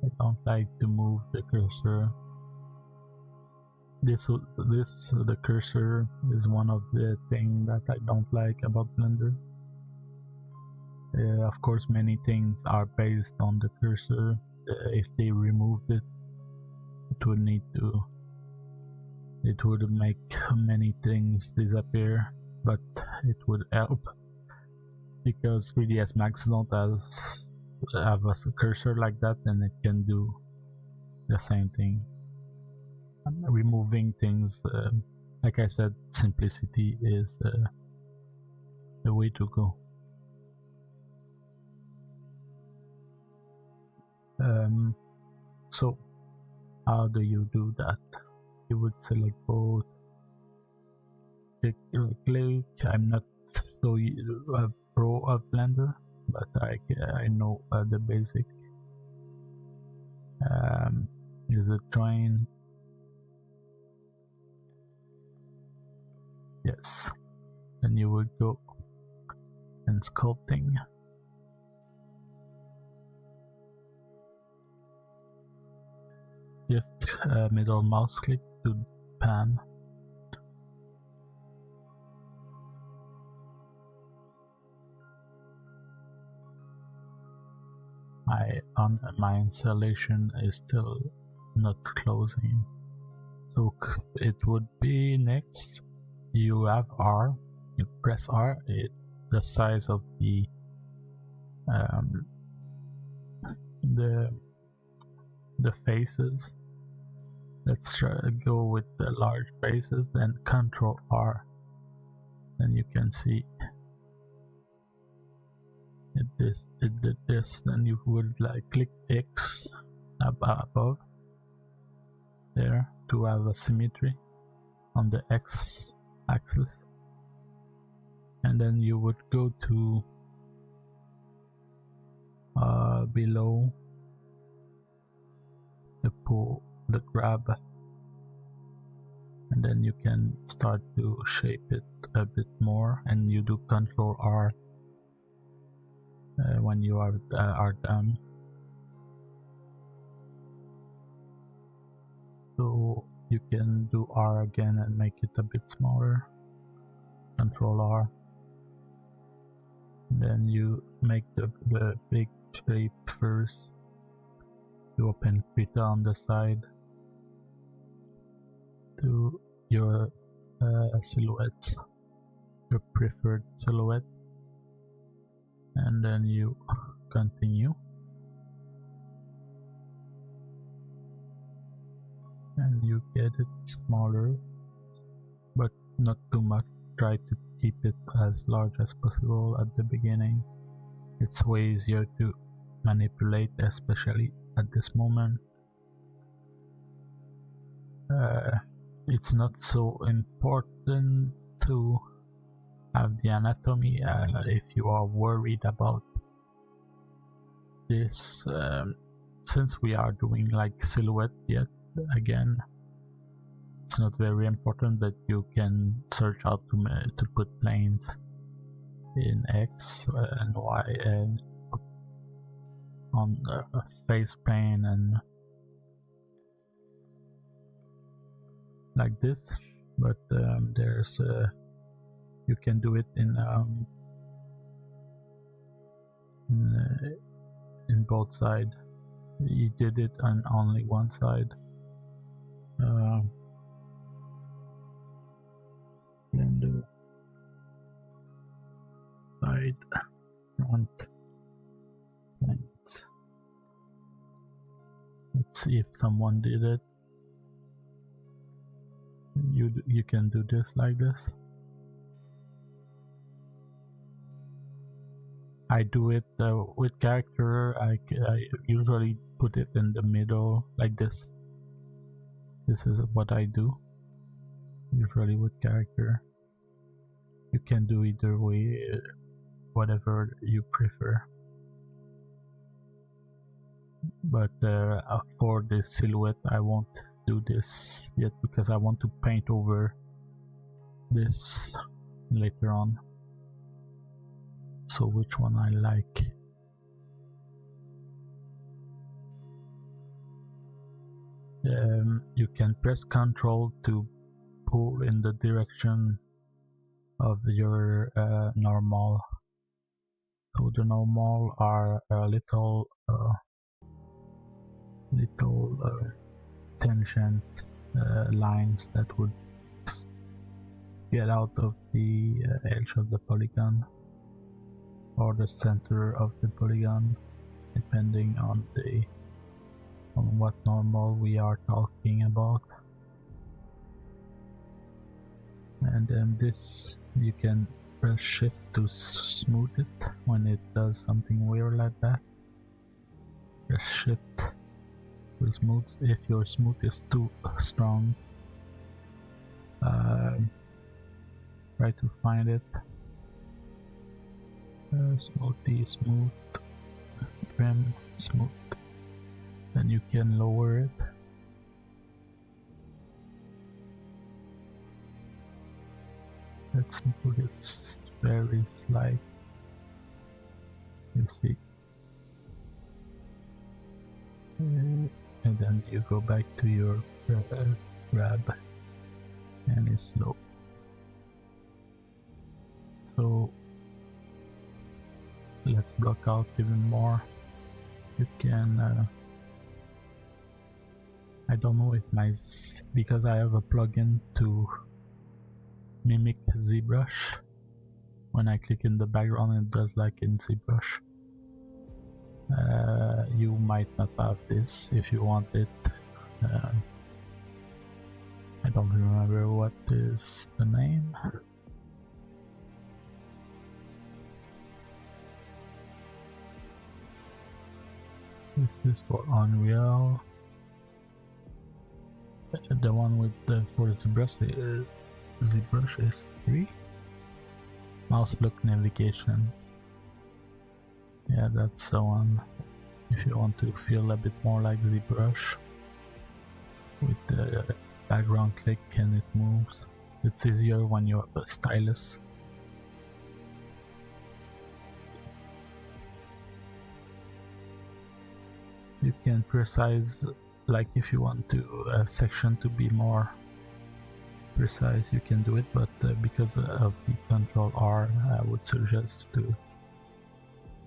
I don't like to move the cursor. The cursor is one of the things that I don't like about Blender. Of course, many things are based on the cursor. If they removed it, it would make many things disappear, but it would help because 3ds Max don't have a cursor like that, and it can do the same thing. Removing things, like I said, simplicity is the way to go. So how do you do that? You would select both. Click. I'm not so a pro of Blender, but I know the basic. Is it join? Yes. Then you would go and sculpting. Shift middle mouse click to pan. My installation is still not closing, so it would be next. You have R. You press R. The size of the faces. Let's go with the large faces. Then Control R. Then you can see it did this. Then you would like click X above there to have a symmetry on the X axis, and then you would go to below the grab, and then you can start to shape it a bit more, and you do Control R when you are done. So you can do R again and make it a bit smaller. Control R. And then you make the big shape first. You open Krita on the side to your silhouette, your preferred silhouette, and then you continue. And you get it smaller, but not too much. Try to keep it as large as possible at the beginning. It's way easier to manipulate, especially at this moment. It's not so important to have the anatomy if you are worried about this. Since we are doing like silhouette yet, again, it's not very important, but you can search out to put planes in X and Y and on the face plane and like this. But there's you can do it in both sides. You did it on only one side. Blender side front planes. Let's see if someone did it. You can do this like this. I do it with character. I usually put it in the middle like this. this is what I do usually with character. You can do either way, whatever you prefer. But for the silhouette I won't do this yet because I want to paint over this later on. So which one I like? You can press Ctrl to pull in the direction of your normal. So the normal are little tangent lines that would get out of the edge of the polygon or the center of the polygon, depending on what normal we are talking about. And then this, you can press shift to smooth it when it does something weird like that. Press shift to smooth. If your smooth is too strong, try to find it. Smoothie, smooth, trim, smooth. Then you can lower it. Let's put it very slight. You see. And then you go back to your grab and it's low. So let's block out even more. You can I don't know if because I have a plugin to mimic ZBrush. When I click in the background, it does like in ZBrush. You might not have this if you want it. I don't remember what is the name. This is for Unreal. The one with for ZBrush is free. Mouse look navigation. Yeah, that's the one. If you want to feel a bit more like ZBrush with the background click and it moves. It's easier when you have a stylus. You can precise, like if you want to a section to be more precise, you can do it, but because of the Control R, I would suggest to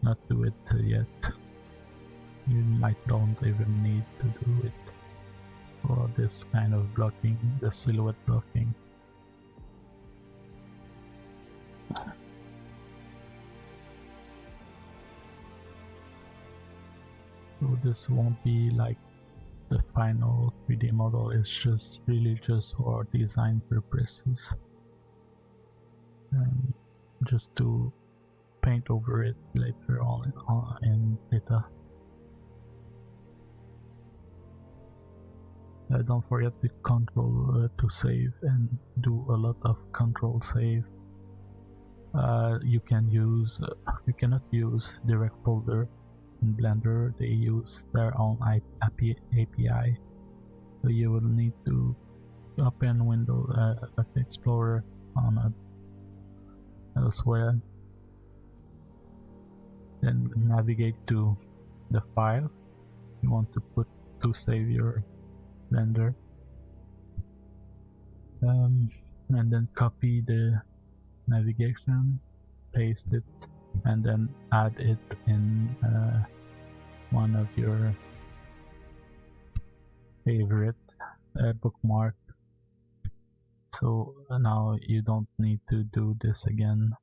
not do it yet. You might don't even need to do it for this kind of blocking, the silhouette blocking. So this won't be like the final 3D model, it's just really just for design purposes, and just to paint over it later on in data. Don't forget the control to save and do a lot of control save. You cannot use direct folder in Blender. They use their own API, so you will need to open window Explorer on elsewhere, then navigate to the file you want to save your Blender, and then copy the navigation, paste it, and then add it in one of your favorite bookmark. So now you don't need to do this again,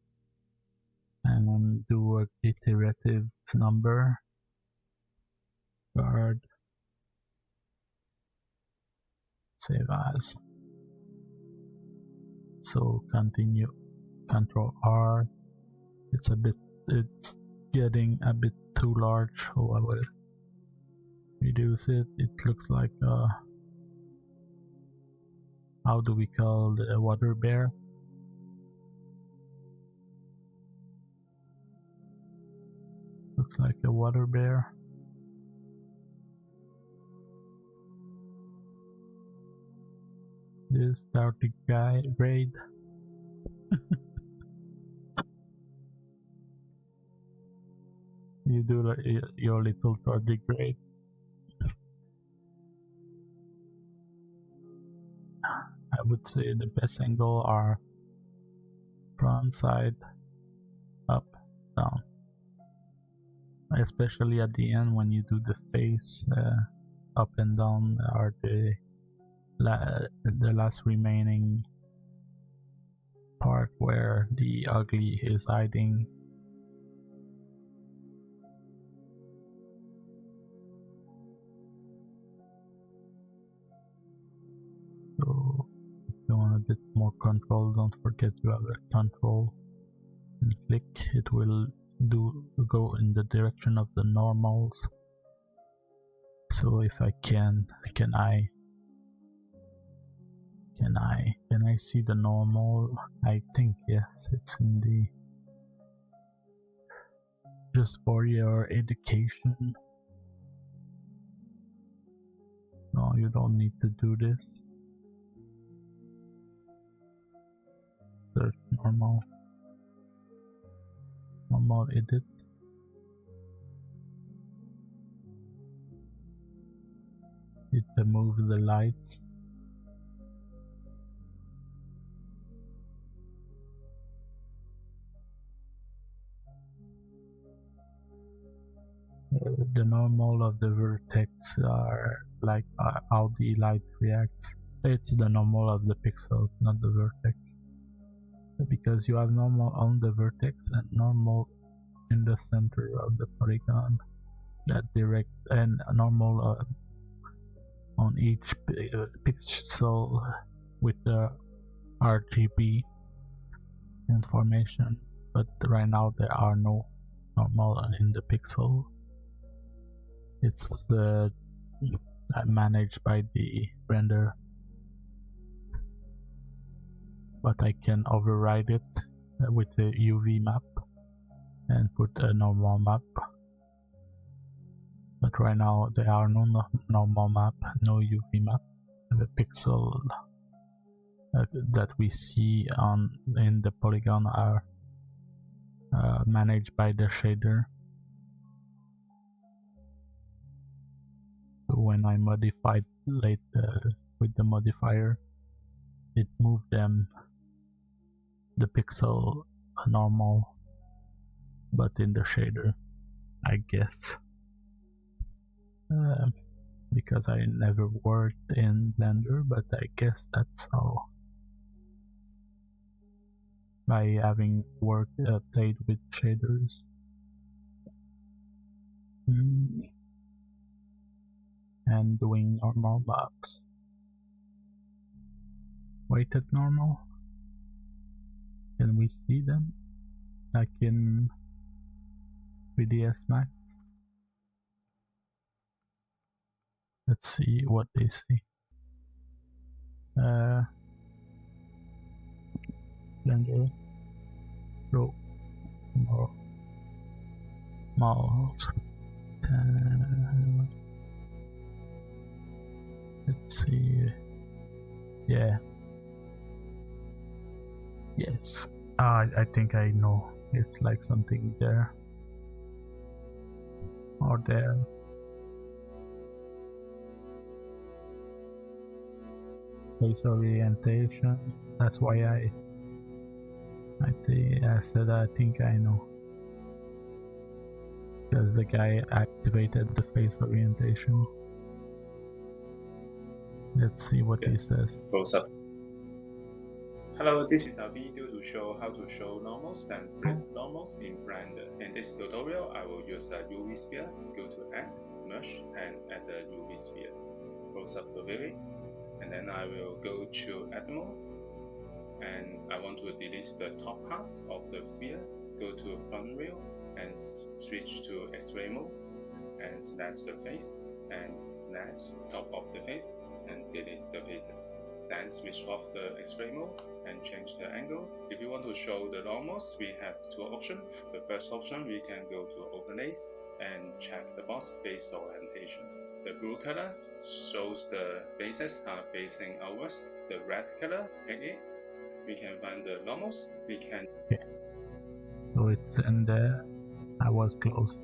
and do an iterative number guard, save as. So continue, Control R. It's getting a bit too large, so I will reduce it. It looks like how do we call the water bear? Looks like a water bear. This tardigrade. You do your little tardigrade. I would say the best angle are front, side, up, down. Especially at the end when you do the face, up and down are the last remaining part where the ugly is hiding. So if you want a bit more control, don't forget you have a control and click. It will go in the direction of the normals. So if I can I see the normal? I think yes, it's in the, just for your education. No, you don't need to do this. Search normal edit. It moves the lights. The normal of the vertex are like how the light reacts. It's the normal of the pixel, not the vertex. Because you have normal on the vertex and normal in the center of the polygon. That direct and normal on each pixel with the RGB information. But right now there are no normal in the pixel. It's the managed by the render, but I can override it with a UV map and put a normal map. But right now there are no normal map, no UV map. The pixel that we see in the polygon are managed by the shader. When I modified later with the modifier, it moved them the pixel normal, but in the shader, I guess. Because I never worked in Blender, but I guess that's how. By having played with shaders. And doing normal maps. Weighted normal. Can we see them? Like in 3ds Max? Let's see what they say. Blender Pro Mouse. Let's see. Yeah. Yes. I think I know. It's like something there. Or there. Face orientation. That's why I said I think I know. Because the guy activated the face orientation. Let's see what he says. Close up. Hello, this is a video to show how to show normals and flip normals in Blender. In this tutorial, I will use a UV sphere. Go to Add, Mesh, and add the UV sphere. Close up the vivid, and then I will go to Add Mode, and I want to delete the top part of the sphere. Go to Front View and switch to X-ray mode, and select the face, and select top of the face, and delete the faces. Then switch off the X-ray mode and change the angle. If you want to show the normals, we have two options. The first option, we can go to overlays and check the box face orientation. The blue color shows the faces are facing outwards. The red color, we can find the normals. We can. Okay. So it's in there. I was close.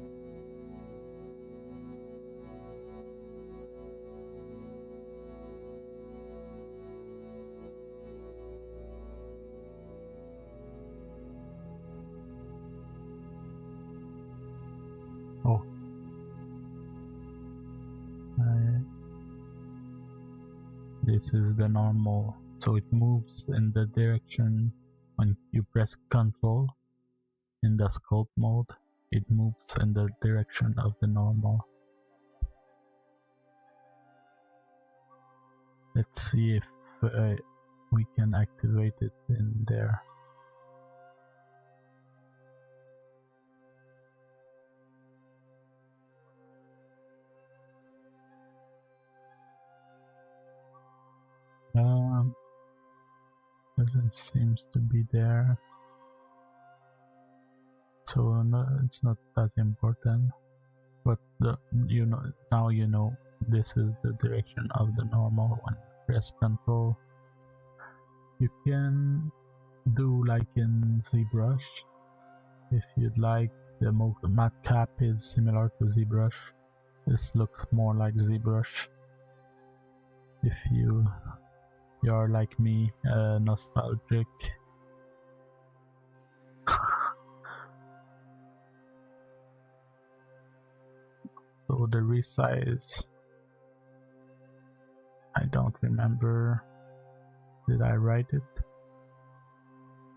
Oh. This is the normal, so it moves in the direction when you press Ctrl in the sculpt mode. It moves in the direction of the normal. Let's see if we can activate it in there. Doesn't seems to be there, so no, it's not that important. But you know, now you know this is the direction of the normal. When you press Ctrl, you can do like in ZBrush if you'd like. The matte cap is similar to ZBrush. This looks more like ZBrush. If you're like me, nostalgic. So the resize, I don't remember. Did I write it?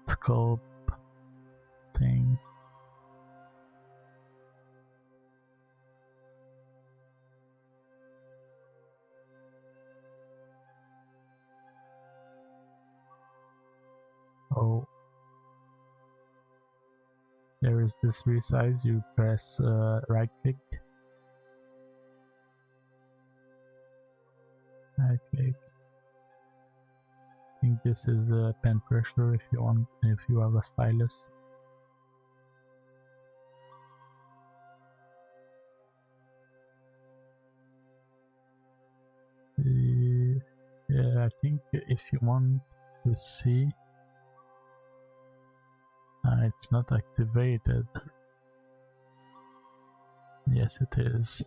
Sculpt thing. Oh, there is this resize. You press right click. Right click. I think this is a pen pressure if you want, if you have a stylus. Yeah, I think if you want to see, it's not activated. Yes, it is.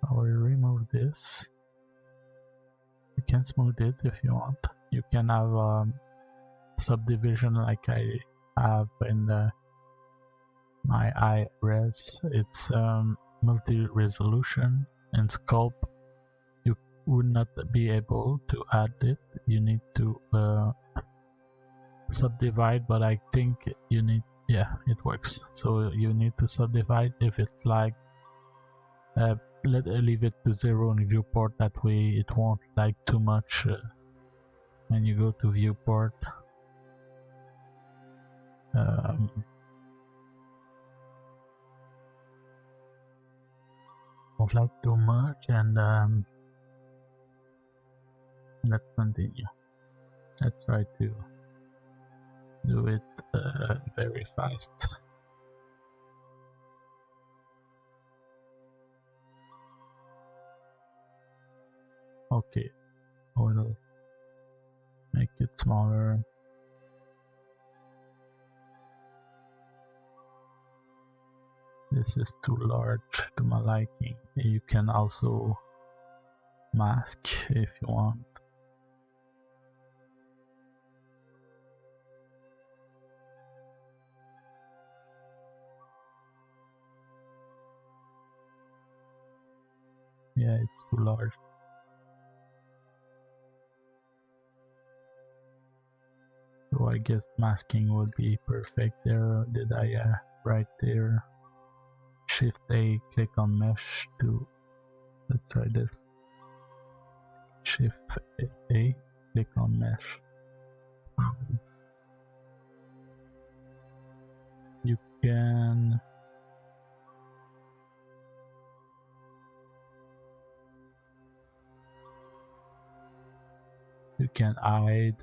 I will remove this. You can smooth it if you want. You can have subdivision like I have in my iRes. It's multi-resolution. In sculpt, you would not be able to add it. You need to subdivide, but I think you need, yeah, it works. So you need to subdivide. If it's like leave it to 0 in viewport, that way it won't like too much when you go to viewport. Won't like too much, and let's continue. Let's try to do it very fast. Okay, I will make it smaller. This is too large to my liking. You can also mask if you want. Yeah, it's too large. So I guess masking would be perfect there. Did I right there? Shift A, click on mesh to, let's try this. Shift A, click on mesh. You can hide.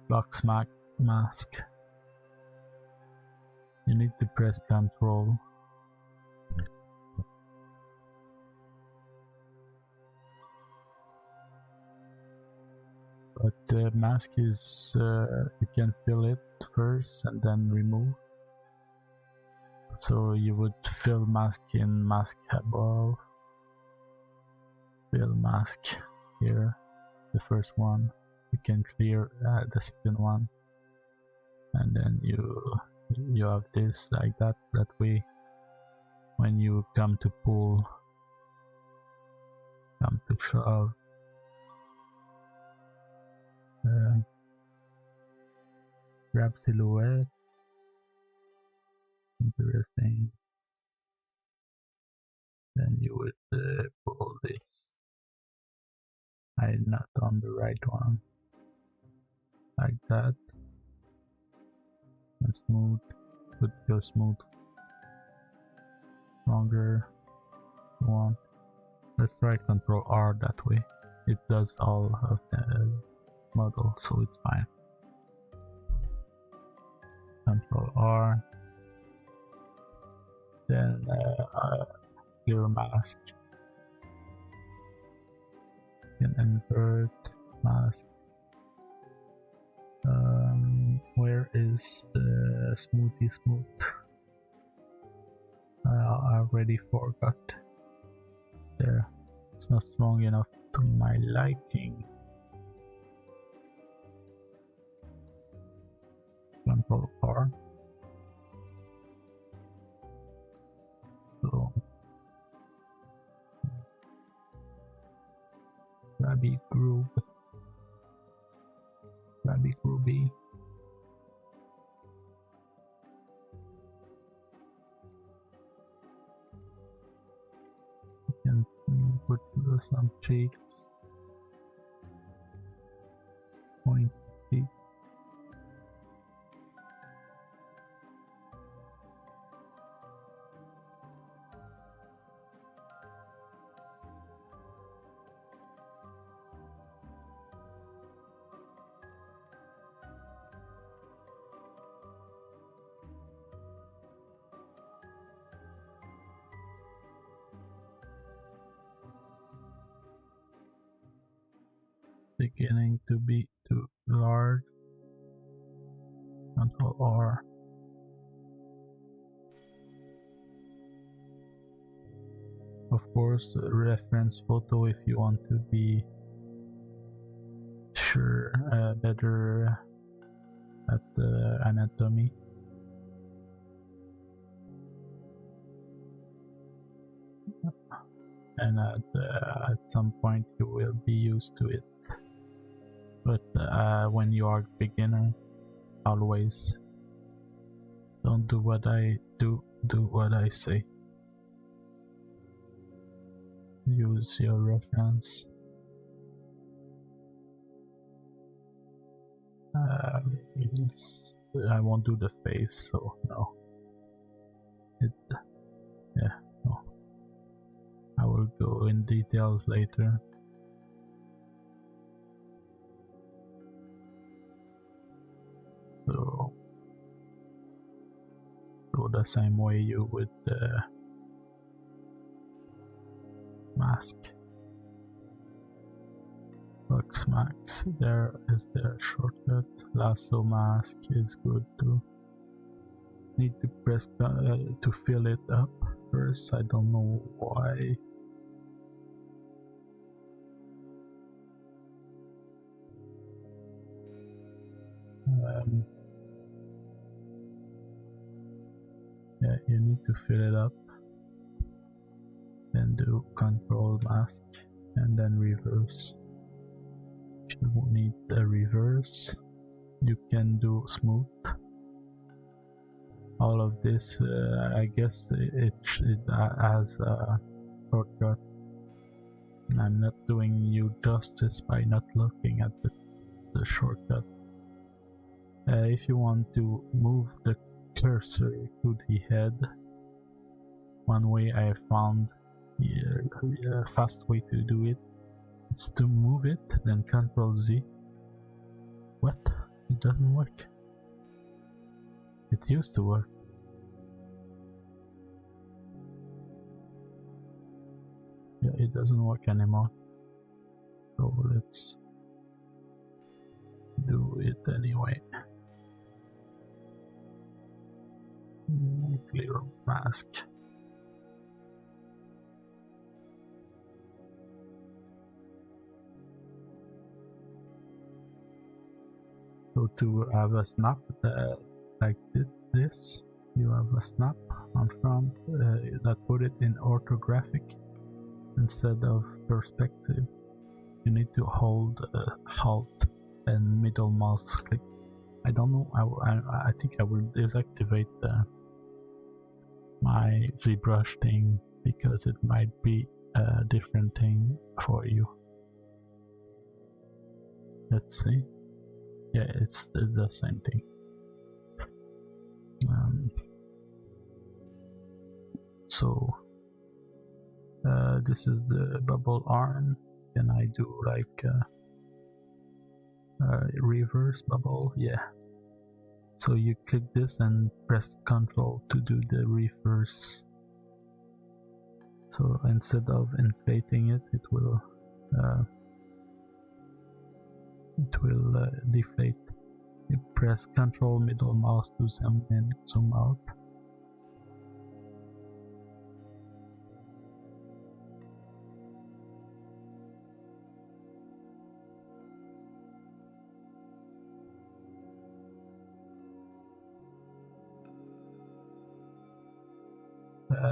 Lock smack mask. You need to press Control. But the mask is, you can fill it first and then remove. So you would fill mask in mask above. Fill mask here, the first one. You can clear the second one. And then you have this like that. That way, when you come to pull, come to shove, grab silhouette. Interesting. Then you would pull this. I'm not on the right one. Like that. And smooth. Would go smooth. Longer. One. Let's try Control R that way. It does all of the model, so it's fine. Control R. Then clear mask. You can invert mask. Where is the smoothie smooth? I already forgot. There. It's not strong enough to my liking. Control R. So Grabby Groove. Grabby Groovy. You can put some cheeks. Point cheek. Beginning to be too large. Control R. Of course, reference photo if you want to be sure better at the anatomy. And at some point you will be used to it. But when you are beginner, always don't do what I do, do what I say. Use your reference. I won't do the face, so no. Yeah, no. I will go in details later. So the same way you would mask. Box max, there is their shortcut. Lasso mask is good too. Need to press to fill it up first. I don't know why. Yeah, you need to fill it up. Then do Control mask and then reverse. You won't need the reverse. You can do smooth. All of this, I guess it has a shortcut. And I'm not doing you justice by not looking at the shortcut. If you want to move the cursor to the head, one way I found a fast way to do it It's to move it, then Control Z. What? It doesn't work. It used to work. Yeah, it doesn't work anymore. So let's do it anyway. Clear mask. So to have a snap like this, you have a snap on front that put it in orthographic instead of perspective. You need to hold Alt and middle mouse click. I don't know. I think I will deactivate my ZBrush thing because it might be a different thing for you. Let's see. Yeah, it's the same thing. So this is the bubble arm. Can I do like reverse bubble? Yeah. So you click this and press Ctrl to do the reverse. So instead of inflating it, it will deflate. You press Ctrl middle mouse to zoom in, zoom out.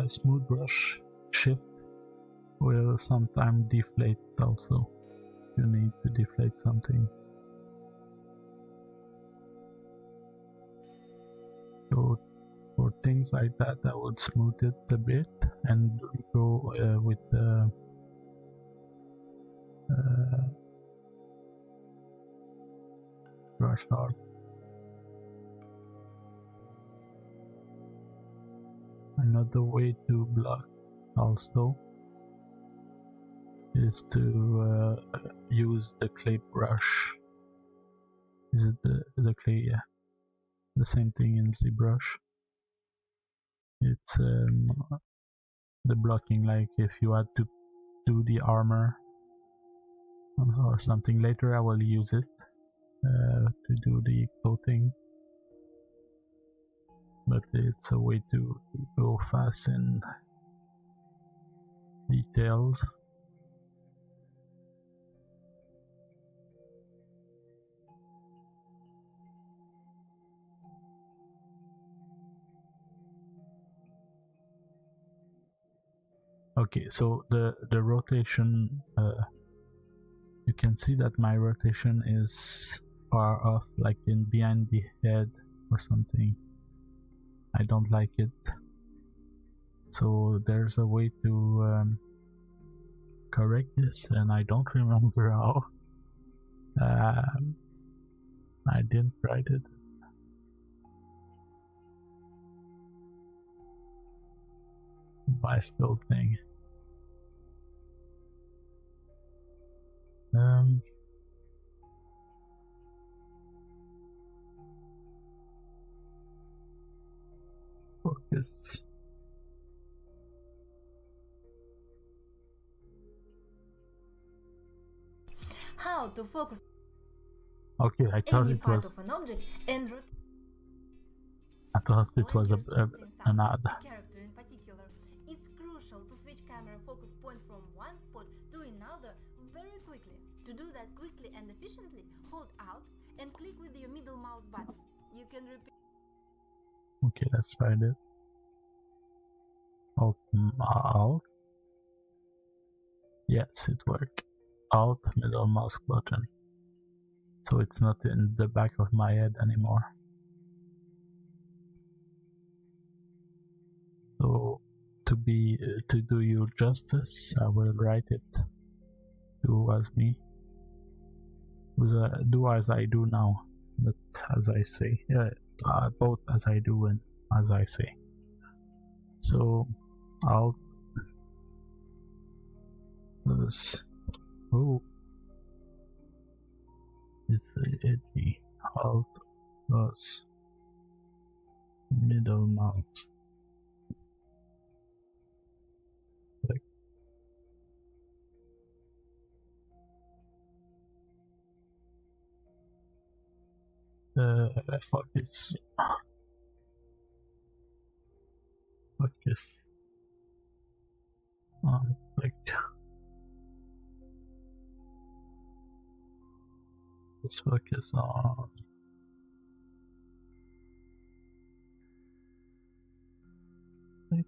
Smooth brush shift will sometimes deflate also. You need to deflate something. So for things like that, I would smooth it a bit and go with the brush art. Another way to block also is to use the clay brush. Is it the clay? Yeah, the same thing in ZBrush. It's the blocking, like if you had to do the armor or something. Later I will use it to do the coating, but it's a way to go fast in details. Okay, so the rotation, you can see that my rotation is far off, like in behind the head or something. I don't like it. So there's a way to correct this, and I don't remember how. I didn't write it. Bicycle thing. Focus. How to focus Okay, I thought any it part was. of an object and I thought it was an ad. a character in particular. It's crucial to switch camera focus point from one spot to another very quickly. To do that quickly and efficiently, hold Alt and click with your middle mouse button. You can repeat. Okay, let's try it. Open Alt. Yes, it worked. Alt, middle mouse button. So it's not in the back of my head anymore. So to do you justice, I will write it. Do as me. Do as I do now, not as I say. Yeah, both as I do and as I say. So Alt plus Oh, it's edgy. Alt plus middle mouse. Like focus. Focus. Like let's focus on like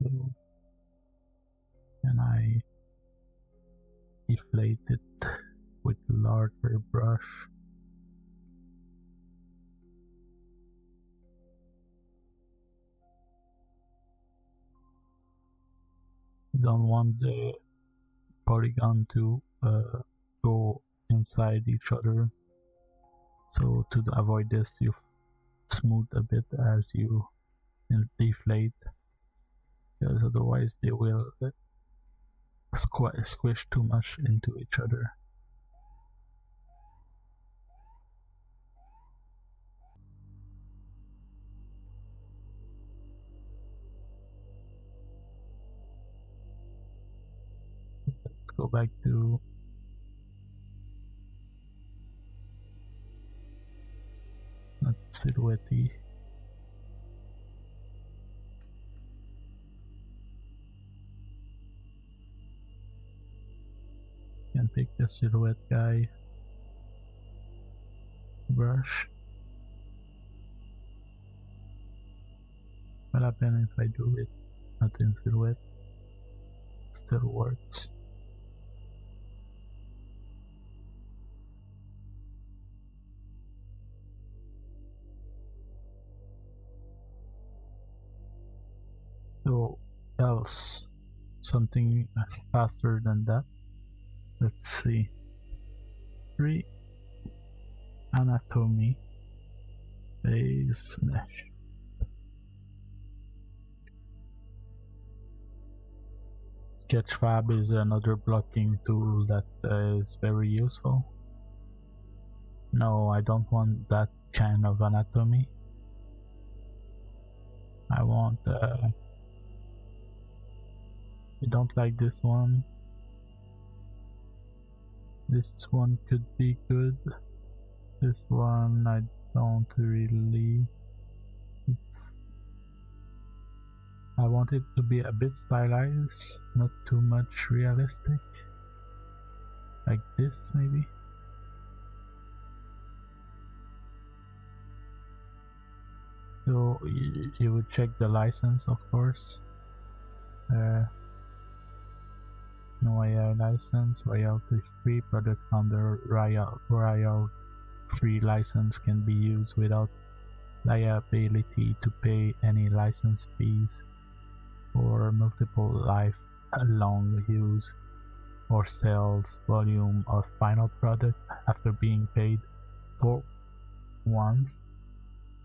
so can I deflate it with larger brush? Don't want the polygon to go inside each other, so to avoid this you smooth a bit as you deflate, because otherwise they will squish too much into each other. Let's go back to not silhouette-y. Can pick the silhouette guy, brush. What happens if I do it not in silhouette? Still works. So else something faster than that. Let's see. 3 anatomy base mesh. Sketchfab is another blocking tool that is very useful. No, I don't want that kind of anatomy. I want I don't like this one. This one could be good. This one I don't really. I want it to be a bit stylized, not too much realistic. Like this maybe. So you would check the license, of course. No AI license, royalty free product under royal free license can be used without liability to pay any license fees for multiple lifelong use or sales volume of final product after being paid for once.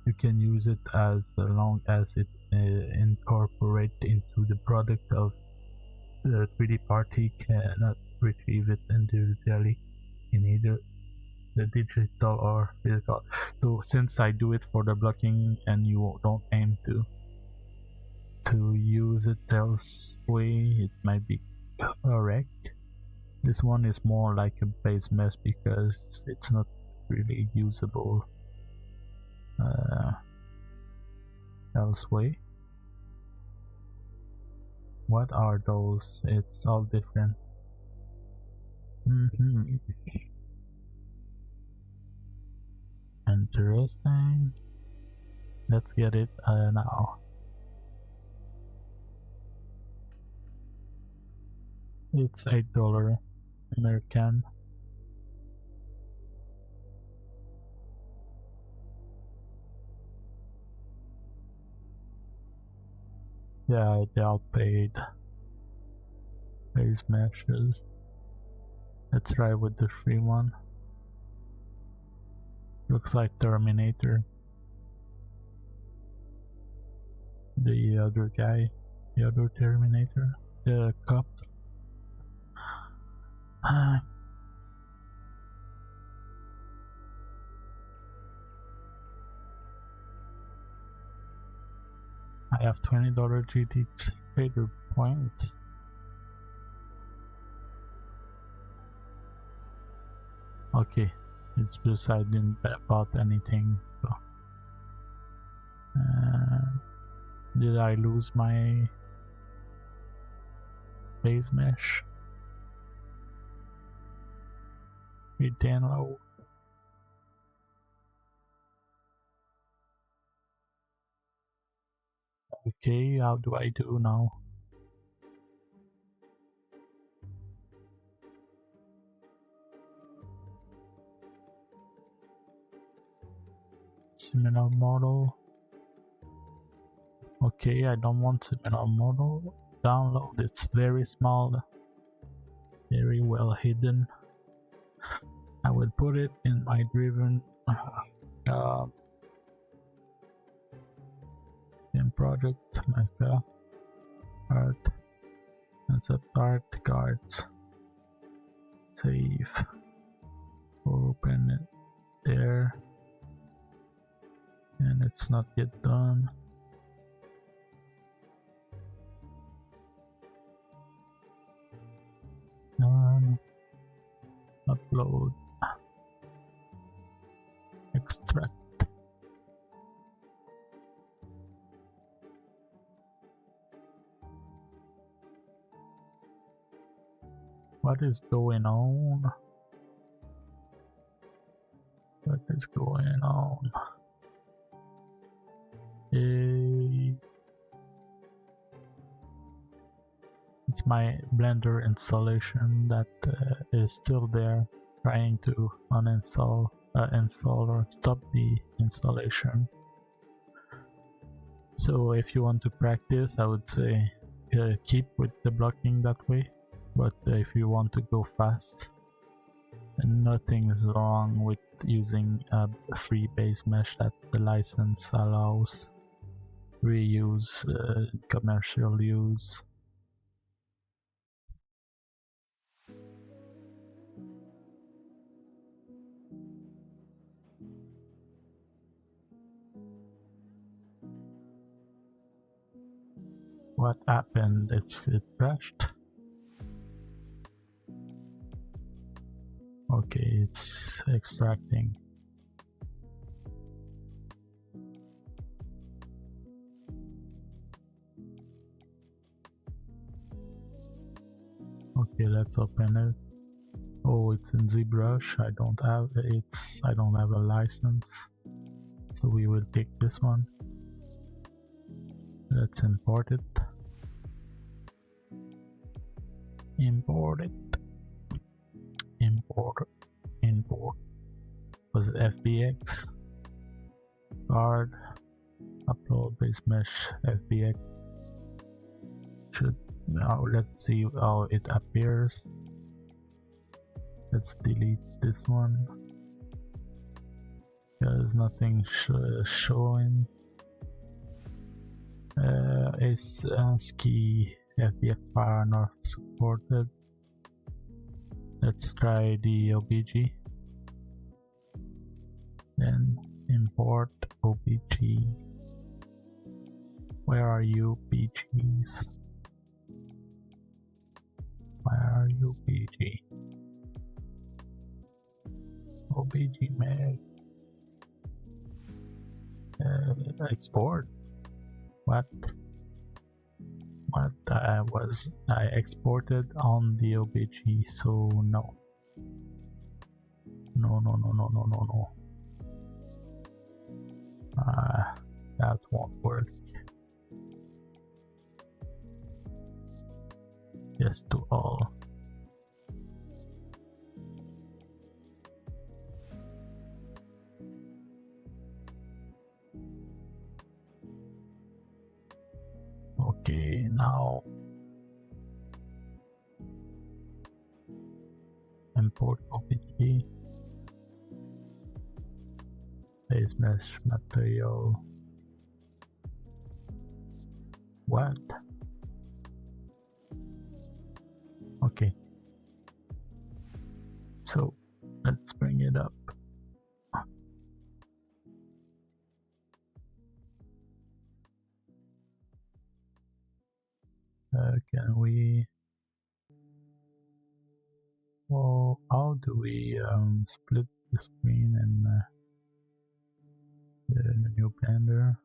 You can use it as long as it incorporates into the product of the 3D party cannot retrieve it individually in either the digital or physical. So since I do it for the blocking and you don't aim to use it elsewhere, it might be correct. This one is more like a base mesh because it's not really usable elsewhere. What are those? It's all different. Interesting. Let's get it now. It's $8 American. Yeah, they outpaid base meshes. Let's try with the free one. Looks like Terminator. The other guy, the other Terminator, the cop. I have $20 GT trader points. Okay, it's just I didn't bought anything, so did I lose my base mesh? Retain low. Okay, how do I do now? Similar model. Okay, I don't want similar model. Download, it's very small, very well hidden. I will put it in my driven in project, my art, concept art, cards, save, open it there, and it's not yet done. Upload, extract. What is going on? What is going on? It's my Blender installation that is still there, trying to uninstall, install or stop the installation. So if you want to practice, I would say keep with the blocking that way. But if you want to go fast, nothing is wrong with using a free base mesh that the license allows reuse, commercial use. What happened? It crashed. Okay, it's extracting. Okay, let's open it. Oh, it's in ZBrush. I don't have a license, so we will pick this one. Let's import it. Import it. Import. Was it FBX? Card. Upload base mesh FBX. Now let's see how it appears. Let's delete this one because nothing showing. ASCII FBX file are not supported. Let's try the OBG. Then import OBG. Where are you, BGs? Where are you, BG? OBG mag. Export. What? I exported on the OBG, so no. No. That won't work. Yes to all. Okay, import OPG, base mesh material. What? Okay, so let's bring it up. Can we? Well, how do we split the screen in the new Blender?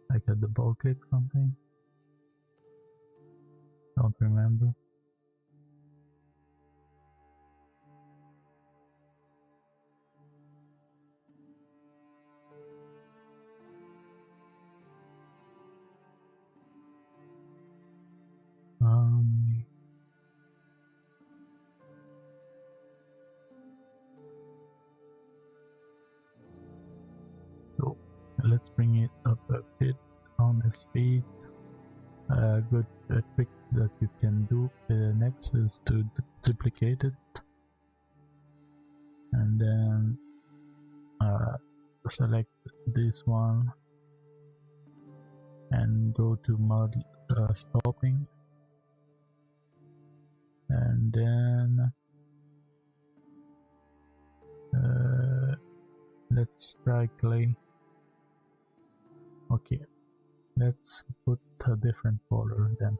Like a double click something? Don't remember. So let's bring it up a bit on the speed. Good trick that you can do next is to duplicate it and then select this one and go to mod stopping, and then let's try clay. Okay, let's put a different color then.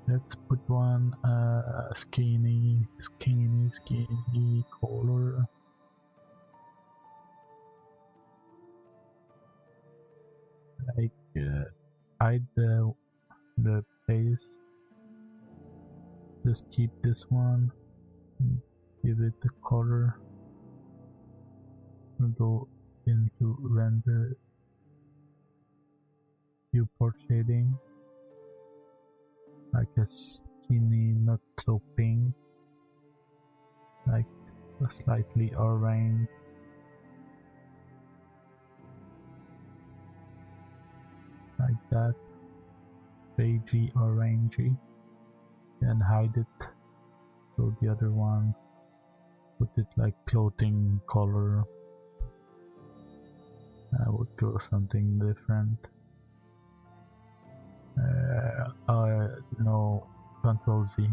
Let's put one skinny color. Like hide the base. Just keep this one. Give it the color. We'll go into render, viewport shading, like a skinny, not so pink, like a slightly orange. Like that, beigey, orangey, and hide it. So the other one, put it like clothing color. I would go something different. No, Control Z.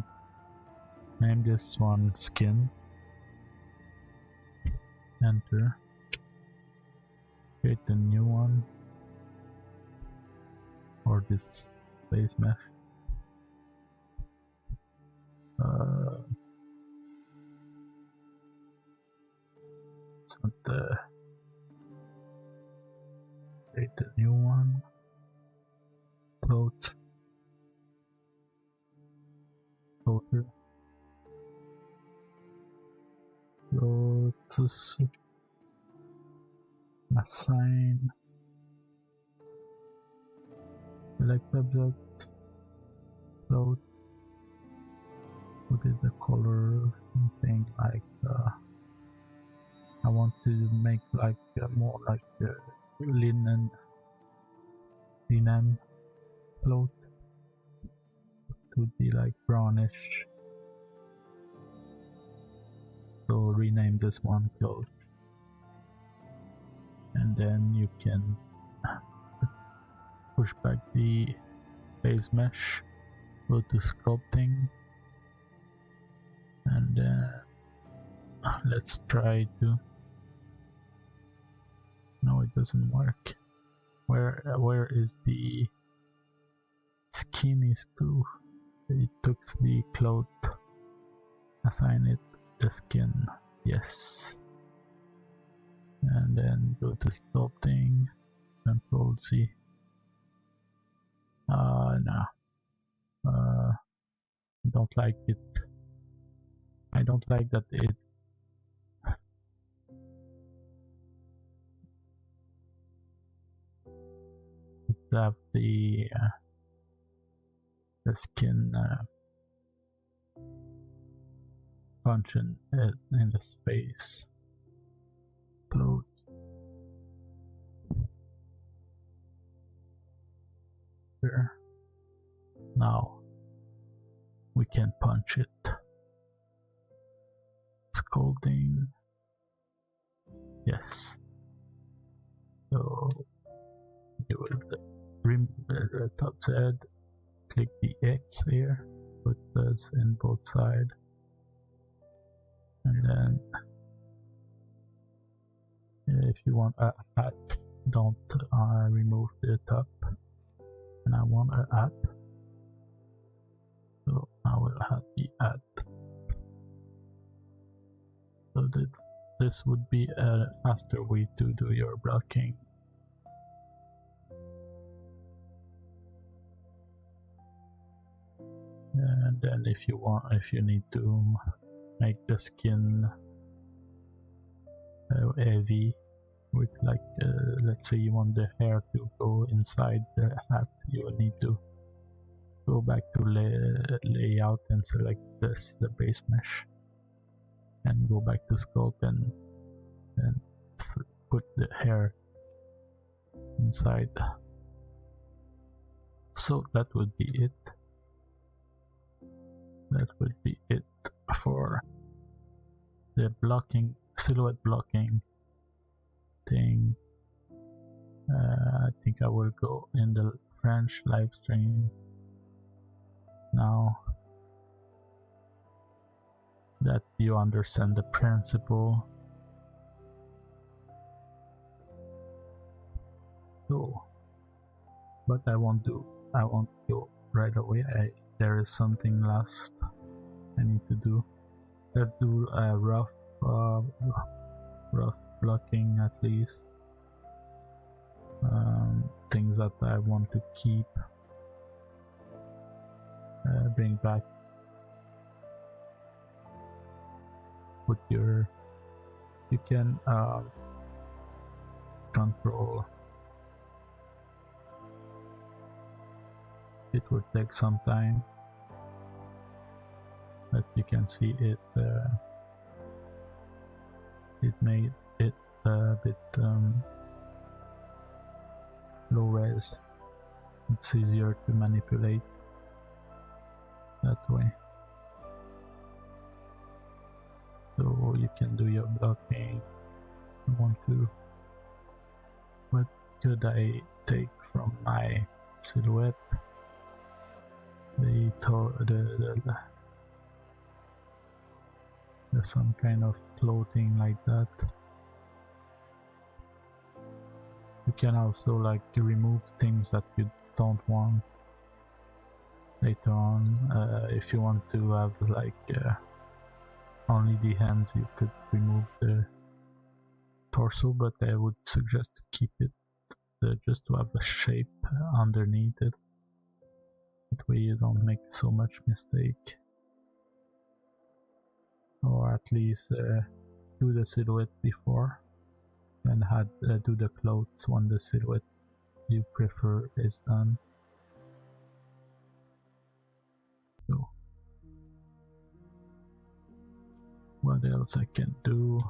Name this one skin. Enter. Create a new one. Or this base mesh. It's not the. Create a new one. Float. Floater. Float. Assign. Select object. Float. Put it the color. Something like. I want to make like more like linen float. To be like brownish. So rename this one cloth. And then you can push back the base mesh, go to sculpting, and let's try to. No, it doesn't work. Where is the skinny screw? It took the cloth. Assign it the skin. Yes. And then go to sculpting. Control C. No. Don't like it. I don't like that it have the skin function in the space. Close. There. Now we can punch it. Scolding. Yes. So you will the top head, click the X here, put this in both sides, and then if you want a hat, don't remove the top. And I want a hat, so I will have the hat. So this would be a faster way to do your blocking. And then if you need to make the skin heavy, with like let's say you want the hair to go inside the hat, you will need to go back to layout and select this, the base mesh, and go back to scope and put the hair inside. So that would be it. That would be it for the blocking, silhouette blocking thing. I think I will go in the French live stream now that you understand the principle. So, but I won't go right away. There is something last I need to do. Let's do a rough blocking at least. Things that I want to keep, bring back. Put you can control. It would take some time, but you can see it. It made it a bit low res. It's easier to manipulate that way. So you can do your blocking. I want to. What could I take from my silhouette? There's some kind of clothing like that. You can also like remove things that you don't want later on. If you want to have like only the hands, you could remove the torso, but I would suggest to keep it just to have a shape underneath it. That way you don't make so much mistake. Or at least do the silhouette before, and do the clothes when the silhouette you prefer is done. So, what else I can do?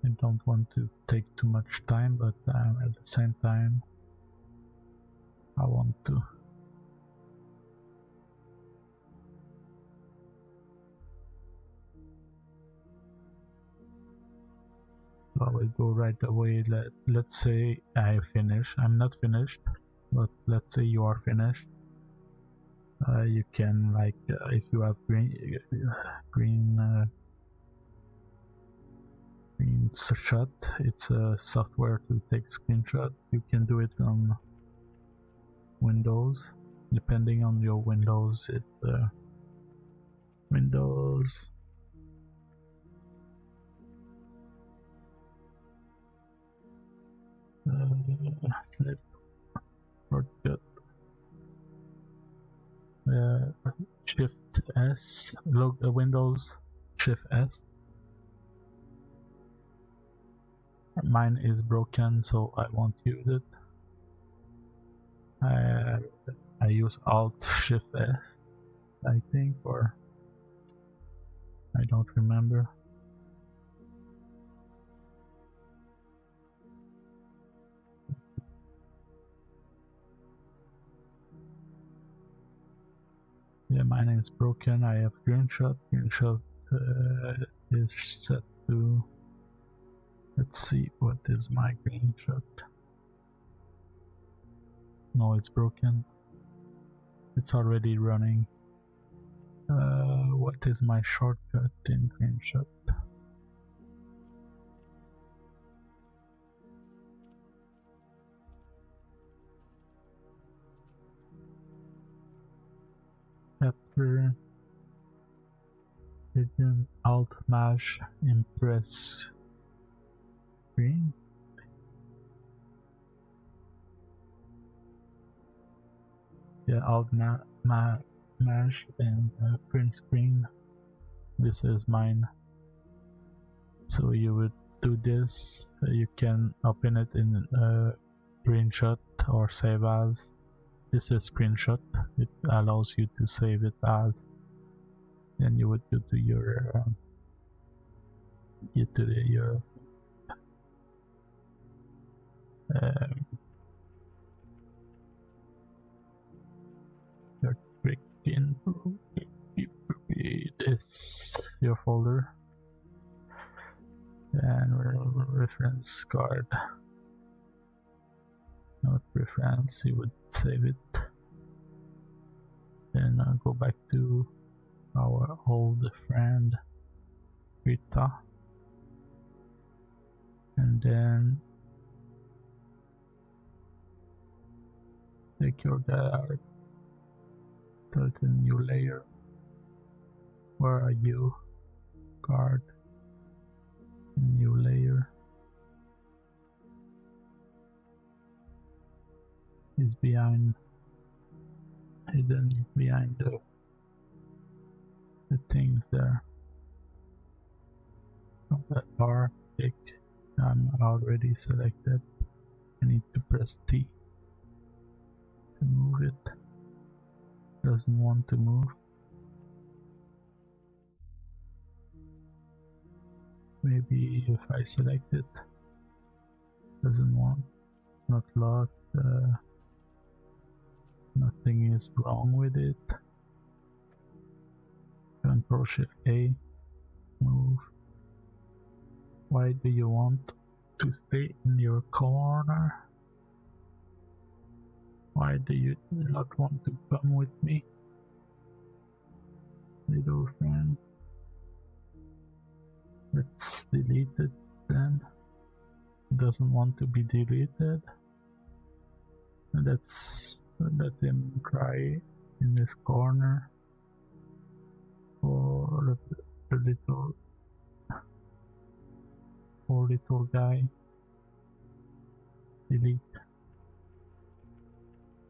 I don't want to take too much time, but at the same time I want to. So I will go right away. Let's say I finish. I'm not finished, but let's say you are finished. You can like if you have green shot, it's a software to take screenshot. You can do it on Windows, depending on your Windows. It's Windows shortcut Shift S, Windows Shift S. Mine is broken, so I won't use it. I use Alt Shift F, I think, or I don't remember. Yeah, mine is broken. I have green shot. Green shot is set to. Let's see, what is my green shot? No, it's broken. It's already running. What is my shortcut in green shot? After hidden alt mash impress screen. Yeah, alt mash and print screen. This is mine. So you would do this. You can open it in screenshot or save as. This is screenshot. It allows you to save it as. Then you would go to your your click in this your folder and reference card. Not reference, you would save it. Then go back to our old friend Rita, and then take your guard, start a new layer. Where are you? Card, new layer is behind, hidden behind the things there. That bar, click. I'm already selected. I need to press T to move it. Doesn't want to move. Maybe if I select it, doesn't want. Not locked. Nothing is wrong with it. Control Shift A, move. Why do you want to stay in your corner? Why do you not want to come with me, little friend? Let's delete it then. It doesn't want to be deleted. Let's let him cry in this corner. For the little guy. Delete.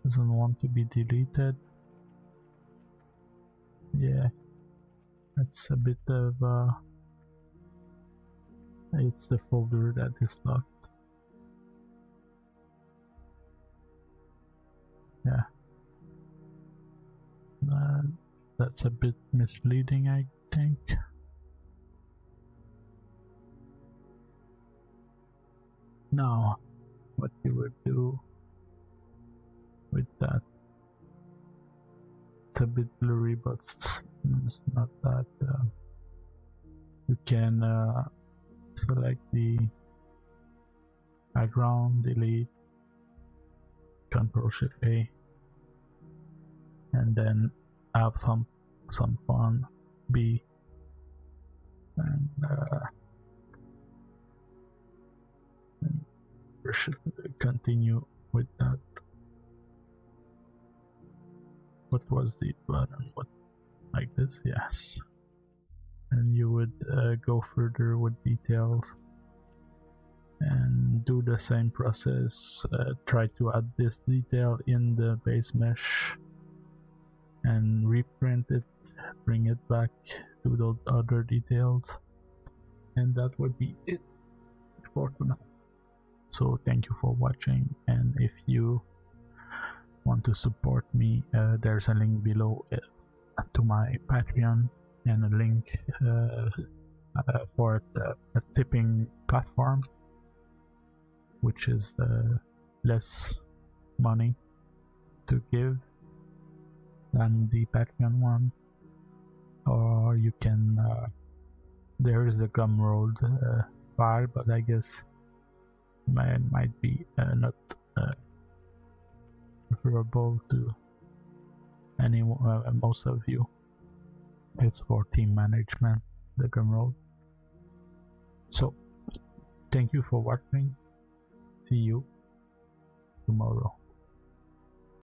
Doesn't want to be deleted. Yeah, that's a bit of it's the folder that is locked. Yeah. That's a bit misleading, I think. Now, what you would do with that, it's a bit blurry, but it's not that. You can select the background, delete, Control Shift A, and then have some fun, B, and we should continue with that. What was the button? What, like this? Yes. And you would go further with details and do the same process. Try to add this detail in the base mesh and reprint it, bring it back to those other details, and that would be it for tonight. So thank you for watching, and if you want to support me, there's a link below to my Patreon. and a link for a tipping platform, which is less money to give than the Patreon one. Or you can there is the Gumroad file, but I guess might be not preferable to most of you. It's for team management, the Gumroad. So thank you for watching. See you tomorrow.